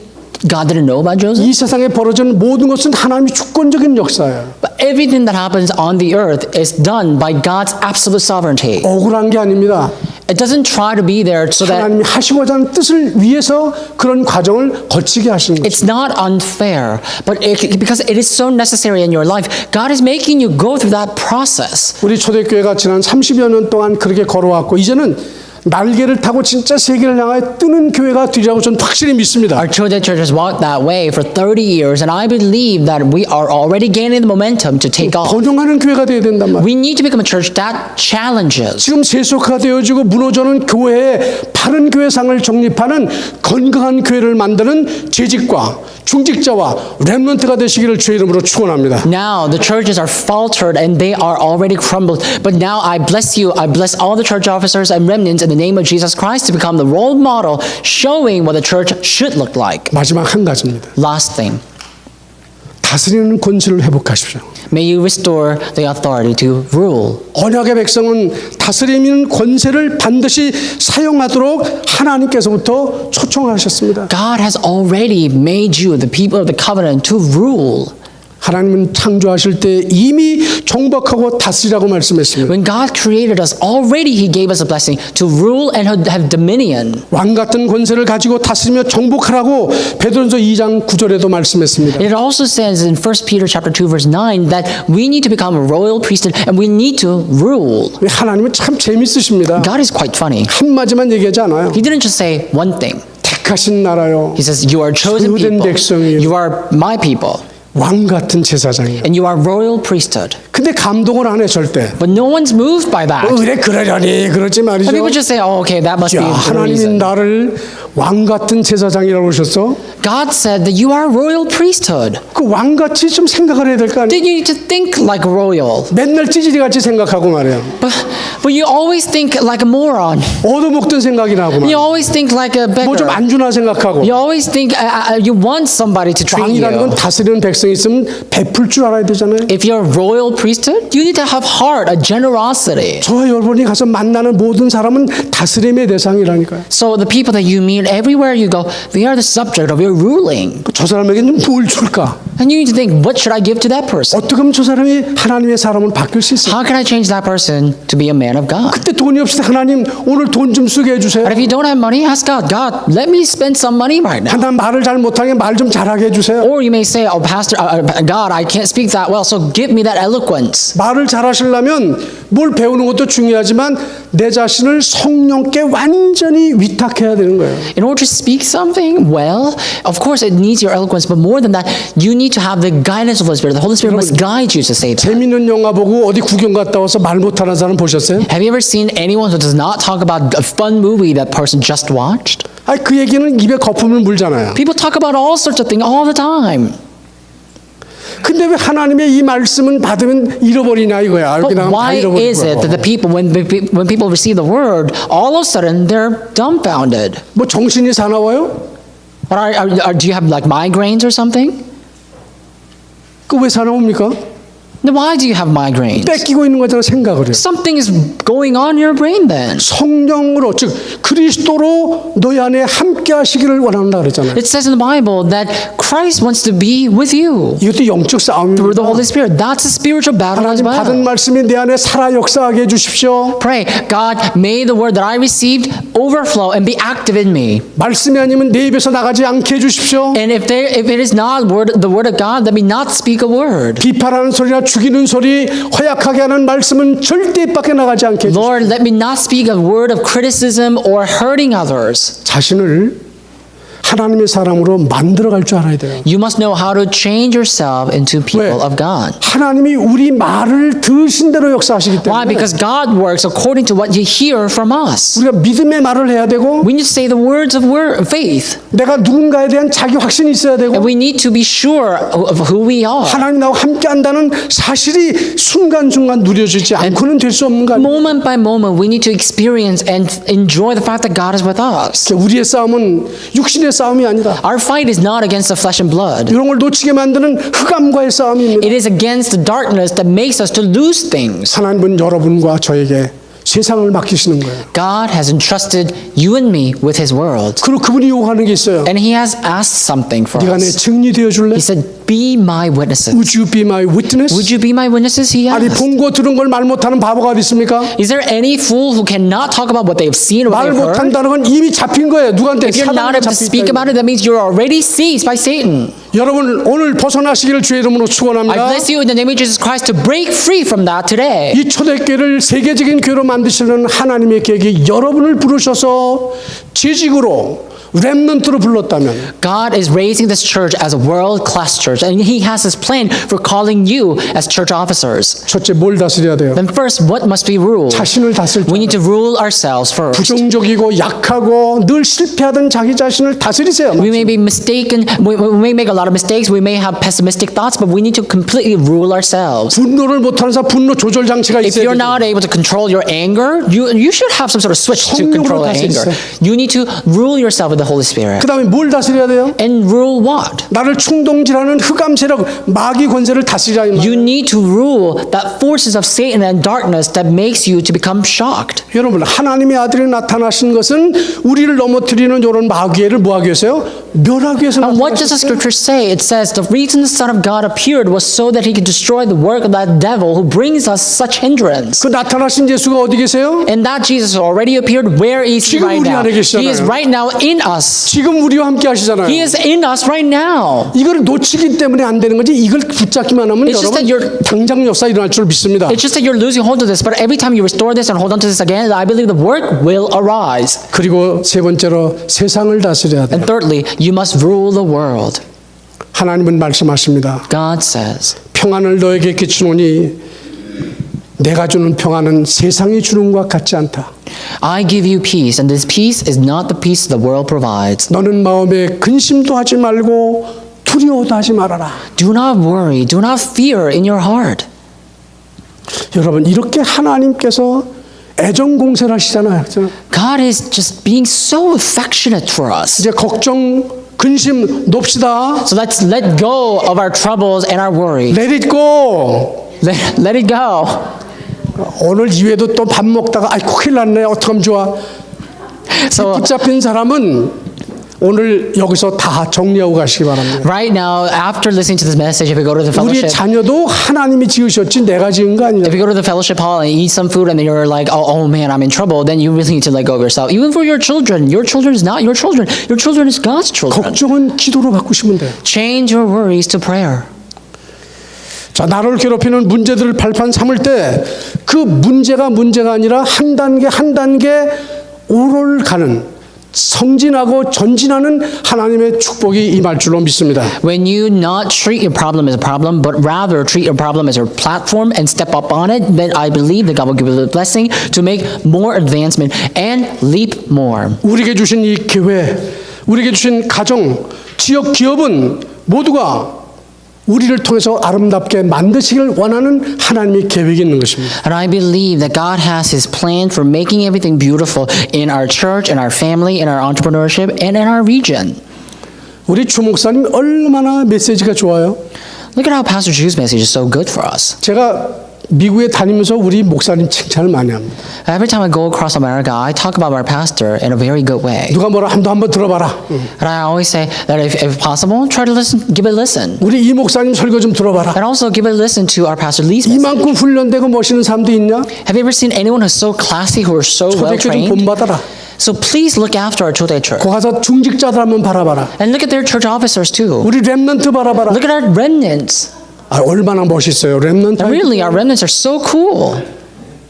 C: God didn't know about Joseph?
D: 이 세상에 벌어지는 모든 것은 하나님이 주권적인 역사예요.
C: But everything that happens on the earth is done by God's absolute sovereignty.
D: 억울한 게 아닙니다.
C: It doesn't try to be there so that
D: 하나님이 하시고자 하는 뜻을 위해서 그런 과정을 거치게 하시는 거죠.
C: it's not unfair, but because it is so necessary in your life, God is making you go through that process.
D: 우리 초대교회가 지난 30여 년 동안 그렇게 걸어왔고 이제는 날개를 타고 진짜 세계를 향해 뜨는 교회가 되리라고 저는 확실히 믿습니다.
C: Our church has walked that way for 30 years, and I believe that we are already gaining the momentum to take off.
D: 번영하는 교회가 되어야 된단 말이에요.
C: We need to become a church that challenges.
D: 지금 세속화 되어지고 무너져는 교회에 바른 교회상을 정립하는 건강한 교회를 만드는 재직과 중직자와 렘넌트가 되시기를 주의 이름으로 축원합니다.
C: Now the churches are faltered and they are already crumbled. But now I bless you. I bless all the church officers and remnants in the name of Jesus Christ to become the role model showing what the church should look like.
D: 마지막 한 가지입니다.
C: Last thing.
D: 다스리는 권세를 회복하십시오.
C: May you restore the authority to rule.
D: 언약의 백성은 다스리는 권세를 반드시 사용하도록 하나님께서부터 초청하셨습니다.
C: God has already made you the people of the covenant to rule.
D: 하나님은 창조하실 때 이미 정복하고 다스리라고 말씀했습니다.
C: When God created us, already He gave us a blessing to rule and have dominion.
D: 왕 같은 권세를 가지고 다스리며 정복하라고 베드로전서 2장 9절에도 말씀했습니다.
C: It also says in 1 Peter chapter 2 verse 9 that we need to become a royal priesthood and we need to rule.
D: 하나님은 참 재밌으십니다.
C: God is quite funny.
D: 한마디만 얘기하지 않아요.
C: He didn't just say one thing.
D: 택하신 나라요.
C: He says, you are chosen
D: 소유된
C: people.
D: 백성이에요.
C: You are my people.
D: 왕 같은 제사장이에요.
C: And you are royal priesthood.
D: 근데 감동을 안 해 절대.
C: But no one's moved by that.
D: 그래 그러려니 그러지 말이죠.
C: And people just say, oh, okay, that must be
D: 야,
C: the
D: 하나님이
C: reason.
D: 나를 왕 같은 제사장이라고 하셨어.
C: God said that you are royal priesthood.
D: 그 왕같이 좀 생각을 해야 될 거 아니에요.
C: Then you need to think like royal.
D: 맨날 찌질이같이 생각하고 말이에요.
C: But you always think like a moron.
D: 얻어먹던 생각이나 하고
C: You
D: 말이에요.
C: always think like a
D: 뭐 좀
C: beggar.
D: 안 주나 생각하고.
C: You always think you want somebody to treat
D: 왕이라는 건
C: you.
D: 다스리는 백성이 있으면 베풀 줄 알아야 되잖아요.
C: If you're a royal priesthood, you need to have heart, a generosity.
D: 저와 여러분이 가서 만나는 모든 사람은 다스림의 대상이라니까요.
C: So the people that you meet everywhere you go, they are the subject of your ruling.
D: 저 사람에게는 뭘 줄까?
C: And you need to think, what should I give to that person?
D: 어떻게 하면 저 사람이 하나님의 사람으로 바뀔 수 있어요?
C: How can I change that person to be a man of God?
D: 그때 돈이 없을 때 하나님 오늘 돈 좀 쓰게 해주세요.
C: But if you don't have money, ask God, God, let me spend some money right now.
D: 난 말을 잘 못하게 말 좀 잘하게 해주세요.
C: Or you may say, oh, Pastor, God, I can't speak that well, so give me that eloquence.
D: 말을 잘하시려면 뭘 배우는 것도 중요하지만 내 자신을 성령께 완전히 위탁해야 되는 거예요.
C: In order to speak something well, of course it needs your eloquence, but more than that, you need to have the guidance of the Holy Spirit. The Holy Spirit must guide you to say that.
D: 재밌는 영화 보고 어디 구경 갔다 와서 말 못하는 사람 보셨어요?
C: Have you ever seen anyone who does not talk about a fun movie that person just watched?
D: 그 얘기는 입에 거품을 물잖아요.
C: People talk about all sorts of things all the time.
D: 근데 왜 하나님의 이 말씀은 받으면 잃어버리냐 이거야.
C: But
D: 여기 나가면 다
C: why
D: 잃어버리고.
C: is it that the people, when people receive the word, all of a sudden they're dumbfounded?
D: 뭐 정신이 사나워요?
C: Or do you have like migraines or something?
D: 그 왜 사나웁니까?
C: Then why do you have migraines?
D: 뺏기고 있는 거잖아 생각을 해요.
C: Something is going on in your brain then.
D: 성령으로 즉 그리스도로 너희 안에 함께 하시기를 원한다 그랬잖아요.
C: It says in the Bible that Christ wants to be with you
D: 이것도 영적
C: through the
D: 싸움입니다.
C: Holy Spirit. That's a spiritual battle as
D: 하나님 받은
C: well.
D: 말씀이 내 안에 살아 역사하게 해주십시오.
C: Pray, God, may the word that I received overflow and be active in me.
D: 말씀이 아니면 내 입에서 나가지 않게 해주십시오.
C: And if it is not the word of God, let me not speak a word.
D: 비판하는 소리나 죽이는 소리, 허약하게 하는 말씀은 절대 입 밖에 나가지 않게 해주십시오.
C: Lord, let me not speak a word of criticism or hurting others.
D: 자신을 하나님의 사람으로 만들어갈 줄 알아야 돼요.
C: You must know how to change yourself into people
D: 왜?
C: of God.
D: 하나님이 우리 말을 들으신 대로 역사하시기
C: Why?
D: 때문에
C: Because God works according to what you hear from us.
D: 우리가 믿음의 말을 해야 되고
C: We need to say the words of faith.
D: 내가 누군가에 대한 자기 확신이 있어야 되고
C: And we need to be sure of who we are.
D: 하나님 나와 함께 한다는 사실이 순간순간 누려지지 않고는 될 수 없는 거 아니에요.
C: Moment by moment, we need to experience and enjoy the fact that God is with us.
D: 우리의 싸움은 육신의 싸움이 아니다.
C: Our fight is not against the flesh and blood.
D: 이런 걸 놓치게 만드는 흑암과의 싸움입니다.
C: It is against the darkness that makes us to lose things.
D: 하나님은 여러분과 저에게 세상을 맡기시는 거예요.
C: God has entrusted you and me with His world.
D: 그리고 그분이 요구하는 게 있어요.
C: And He has asked something for
D: 네가 내
C: us.
D: 증인이 되어줄래?
C: He said, be my witnesses.
D: Would you be my witness?
C: Would you be my witnesses? He
D: 아니
C: asked.
D: 본거 들은 걸 말 못하는 바보가 어디 있습니까?
C: Is there any fool who cannot talk about what they've seen or what
D: 말
C: they've heard?
D: 못한다는 건 이미 잡힌 거예요. 누구한테?
C: If you're not
D: 사단한테
C: able to speak
D: 잡혀있다.
C: about it, that means you're already seized by Satan.
D: 여러분 오늘 벗어나시기를 주의 이름으로
C: I
D: 축원합니다.
C: bless you in the name of Jesus Christ to break free from that today.
D: 이 초대교회를 세계적인 교회로 만드시는 하나님의 계획이 여러분을 부르셔서 재직으로 렘넌트로 불렀다면
C: God is raising this church as a world-class church, and He has His plan for calling you as church officers.
D: 첫째 뭘 다스려야 돼요?
C: Then first, what must be ruled?
D: 자신을 다스릴 줄
C: We need to rule ourselves first.
D: 부정적이고 약하고 늘 실패하던 자기 자신을 다스리세요.
C: We may be mistaken, we may make a lot of mistakes, we may have pessimistic thoughts, but we need to completely rule ourselves.
D: 분노를 못하는 사람 분노 조절 장치가
C: If
D: 있어야
C: you're
D: 돼요.
C: not able to control your anger, you should have some sort of switch to
D: 성령으로
C: control anger.
D: 다스리세요.
C: You need to rule yourself with the Holy Spirit.
D: 그 다음에 뭘 다스려야 돼요?
C: And rule what?
D: 나를 충동질하는 흑암 세력 마귀 권세를 다스리라 이
C: You
D: 말이에요.
C: need to rule that forces of Satan and darkness that makes you to become shocked.
D: 여러분 하나님의 아들이 나타나신 것은 우리를 넘어뜨리는 이런 마귀를 뭐하기 위해서요? 멸하기 위해서
C: And what does the
D: 나타나셨어요.
C: scripture say? It says the reason the Son of God appeared was so that He could destroy the work of that devil who brings us such hindrance.
D: 그 나타나신 예수가 어디 계세요?
C: And that Jesus already appeared. Where is He
D: 지금
C: right
D: 우리
C: now?
D: 안에 계시잖아요.
C: He is right now in us.
D: 지금 우리와 함께 하시잖아요.
C: He is in us right now.
D: 이걸 놓치기 때문에 안 되는 거지 이걸 붙잡기만 하면
C: It's just
D: 여러분
C: that you're-
D: 당장 역사 일어날 줄 믿습니다.
C: It's just that you're losing hold of this, but every time you restore this and hold on to this again, I believe the work will arise.
D: 그리고 세 번째로 세상을 다스려야 돼요.
C: And thirdly, you must rule the world.
D: 하나님은 말씀하십니다.
C: God says,
D: 평안을 너에게 끼치노니 내가 주는 평안은 세상이 주는 것과 같지 않다.
C: I give you peace, and this peace is not the peace the world provides.
D: 너는 마음에 근심도 하지 말고 두려워도 하지 말아라.
C: Do not worry, do not fear in your heart.
D: 여러분 이렇게 하나님께서 애정 공세를 하시잖아요. 그죠?
C: God is just being so affectionate for us.
D: 이제 걱정, 근심 놓읍시다.
C: So let's let go of our troubles and our worry.
D: Let it go.
C: Let it go.
D: 오늘 이후에도 또 밥 먹다가 아이고 큰일 났네. 어떡하면 좋아.
C: So
D: 붙잡힌 사람은 오늘 여기서 다 정리하고 가시기 바랍니다.
C: right now, after listening to this message, if you go to the
D: 우리의
C: fellowship,
D: 자녀도 하나님이 지으셨지 내가 지은 거 아니야.
C: if you go to the fellowship hall and eat some food and then you're like, oh man, I'm in trouble, then you really need to let go of yourself. Even for your children is not your children. Your children is God's children.
D: 걱정은 기도로 바꾸시면 돼요.
C: Change your worries to prayer.
D: 자, 나를 괴롭히는 문제들을 발판 삼을 때 그 문제가 아니라 한 단계 오를 가는 성진하고 전진하는 하나님의 축복이 임할 줄로 믿습니다.
C: When you not treat your problem as a problem, but rather treat your problem as your platform and step up on it, then I believe that God will give you the blessing to make more advancement and leap more.
D: 우리에게 주신 이 교회, 우리에게 주신 가정, 지역 기업은 모두가 우리를 통해서 아름답게 만드시길 원하는 하나님의 계획이 있는 것입니다.
C: And I believe that God has His plan for making everything beautiful in our church, in our family, in our entrepreneurship, and in our region.
D: 우리 주 목사님 얼마나 메시지가 좋아요.
C: Look at how Pastor Drew's message is so good for us.
D: 제가 미국에 다니면서 우리 목사님 칭찬을 많이 합니다.
C: Every time I go across America, I talk about our pastor in a very good way.
D: 누가 뭐라 한번 들어봐라.
C: And I always say that if possible, try to listen, give it a listen.
D: 우리 이 목사님 설교 좀 들어봐라.
C: And also give it a listen to our Pastor Lee's message.
D: 이만큼 훈련되고 멋있는 사람도 있냐?
C: Have you ever seen anyone who's so classy, who are so well
D: 초대교 좀
C: trained?
D: 본받아라.
C: So please look after our Chodae church.
D: 거 가서 중직자들 한번 바라봐라.
C: And look at their church officers too.
D: 우리 렘넌트 바라봐라.
C: Look at our remnants.
D: 아, 얼마나 멋있어요. 렘넌트.
C: Really, our remnants are so cool.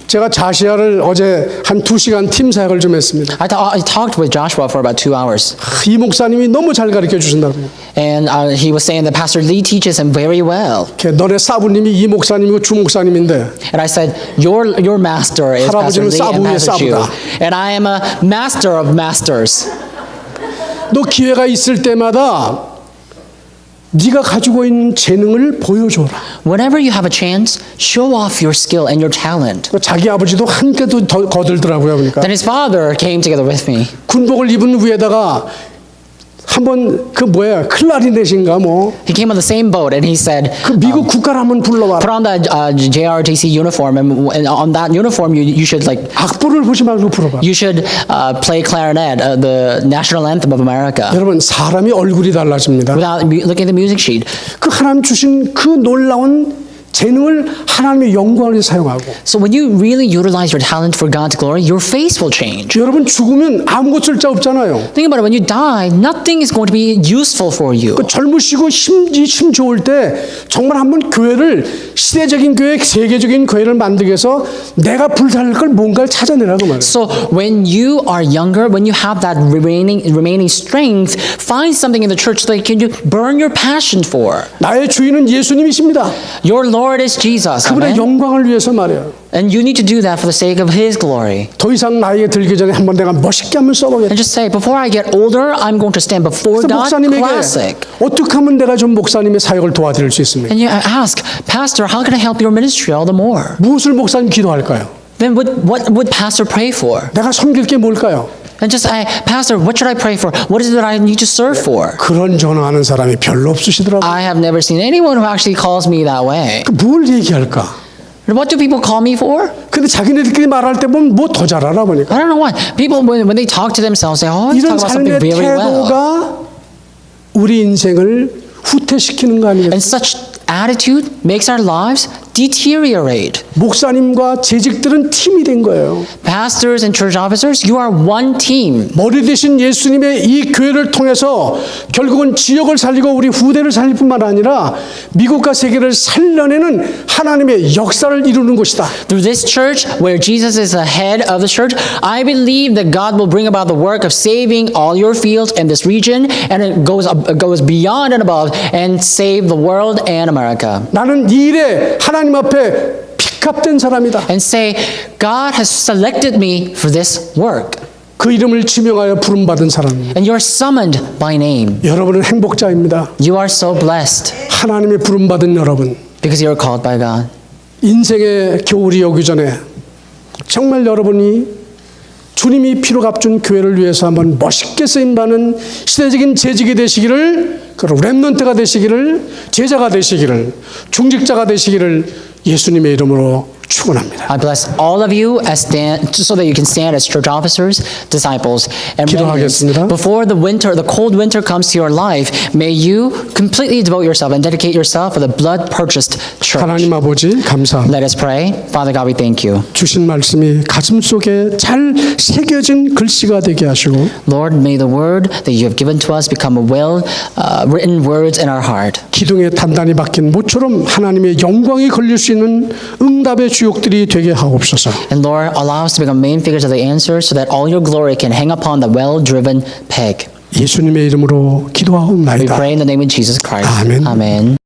D: 제가 자시아를 어제 한 2시간 팀 사역을 좀 했습니다.
C: I talked with Joshua for about 2 hours.
D: 이 목사님이 너무 잘 가르쳐 주신다고.
C: And he was saying that Pastor Lee teaches him very well.
D: 너네 사부님이 이 목사님이고 주 목사님인데
C: And I said, your master is Pastor
D: 할아버지는
C: Lee and
D: 사부의
C: Pastor Jew.
D: 사부다.
C: And I am a master of masters.
D: 너 기회가 있을 때마다 네가 가지고 있는 재능을 보여줘라.
C: Whenever you have a chance, show off your skill and your talent.
D: 자기 아버지도 한께도 더 거들더라고요. 그러니까
C: Then his father came together with me.
D: 군복을 입은 위에다가 한번 그 뭐야 클라리넷인가 뭐 그
C: He came on the same boat and he said,
D: 미국 국가를 한번 불러와라.
C: put on the JRTC uniform and on that uniform you should like
D: 악보를 보지 말고 불어봐.
C: you should play clarinet, the national anthem of America,
D: 여러분 사람이 얼굴이 달라집니다.
C: without looking at the music sheet.
D: 그 하나님 주신 그 놀라운 재능을 하나님의 영광을 위해 사용하고
C: So when you really utilize your talent for God's glory, your face will change.
D: 여러분 죽으면 아무것도 쓸 자 없잖아요.
C: Think about it. When you die, nothing is going to be useful for you.
D: 그 젊으시고 힘 좋을 때 정말 한번 교회를 시대적인 교회, 세계적인 교회를 만들기 위해서 내가 불살릴 걸 뭔가를 찾아내라고 말해요.
C: So when you are younger, when you have that remaining strength, find something in the church that you can burn your passion for.
D: 나의 주인은 예수님이십니다.
C: Your Lord is Jesus.
D: 그분의
C: Amen?
D: 영광을 위해서 말이에요.
C: And you need to do that for the sake of His glory.
D: 더 이상 나이에 들기 전에 한번 내가 멋있게 한번 써보겠다.
C: And just say, before I get older, I'm going to stand before
D: 그래서
C: God
D: 목사님에게
C: classic.
D: 어떻게 하면 내가 좀 목사님의 사역을 도와드릴 수 있습니까?
C: And you ask, Pastor, how can I help your ministry all the more?
D: 무엇을 목사님 기도할까요?
C: Then what would Pastor pray for?
D: 내가 섬길 게 뭘까요?
C: And just, Pastor, what should I pray for? What is it that I need to serve for?
D: 그런 전화하는 사람이 별로 없으시더라고요.
C: I have never seen anyone who actually calls me that way.
D: 뭘 얘기할까?
C: What do people call me for?
D: 근데 자기네들끼리 말할 때 보면 뭐 더 잘하나 보니까.
C: I don't know why. People, when they talk to themselves, say, oh, let's
D: 이런
C: talk about something
D: 삶의
C: very well.
D: 태도가 우리 인생을 후퇴시키는 거 아니겠어요?
C: And such attitude makes our lives deteriorate.
D: 목사님과 재직들은 팀이 된 거예요.
C: Pastors and church officers, you are one team.
D: 머리 대신 예수님의 이 교회를 통해서 결국은 지역을 살리고 우리 후대를 살릴 뿐만 아니라 미국과 세계를 살려내는 하나님의 역사를 이루는 곳이다.
C: Through this church, where Jesus is the head of the church, I believe that God will bring about the work of saving all your fields in this region, and it goes beyond and above and save the world and America.
D: 나는 이 일에 하나님 앞에 픽업된 사람이다.
C: And say, God has selected me for this work.
D: 그 이름을 지명하여 부름받은 사람입니다.
C: And you're summoned by name.
D: 여러분은 행복자입니다.
C: You are so blessed
D: 하나님의 부름받은 여러분.
C: because you're called by God.
D: 인생의 겨울이 오기 전에 정말 여러분이 주님이 피로 값준 교회를 위해서 한번 멋있게 쓰임받는 시대적인 재직이 되시기를, 그리고 렘넌트가 되시기를, 제자가 되시기를, 중직자가 되시기를 예수님의 이름으로 축원합니다.
C: I bless all of you so that you can stand as church officers, disciples, and remnants.
D: 기도하겠습니다.
C: Before the cold winter comes to your life, may you completely devote yourself and dedicate yourself for the blood-purchased church.
D: 하나님 아버지 감사합니다.
C: Let us pray. Father God, we thank you.
D: 주신 말씀이 가슴 속에 잘 새겨진 글씨가 되게 하시고
C: Lord, may the word that you have given to us become written words in our heart.
D: 기둥에 단단히 박힌 모처럼 하나님의 영광이 걸릴 수 있는 응답의 주역들이 되게 하옵소서.
C: And Lord, allow us to become main figures of the answer so that all your glory can hang upon the well-driven peg.
D: 예수님의 이름으로
C: We
D: 기도하옵나이다.
C: pray in the name of Jesus Christ.
D: 아멘.
C: Amen.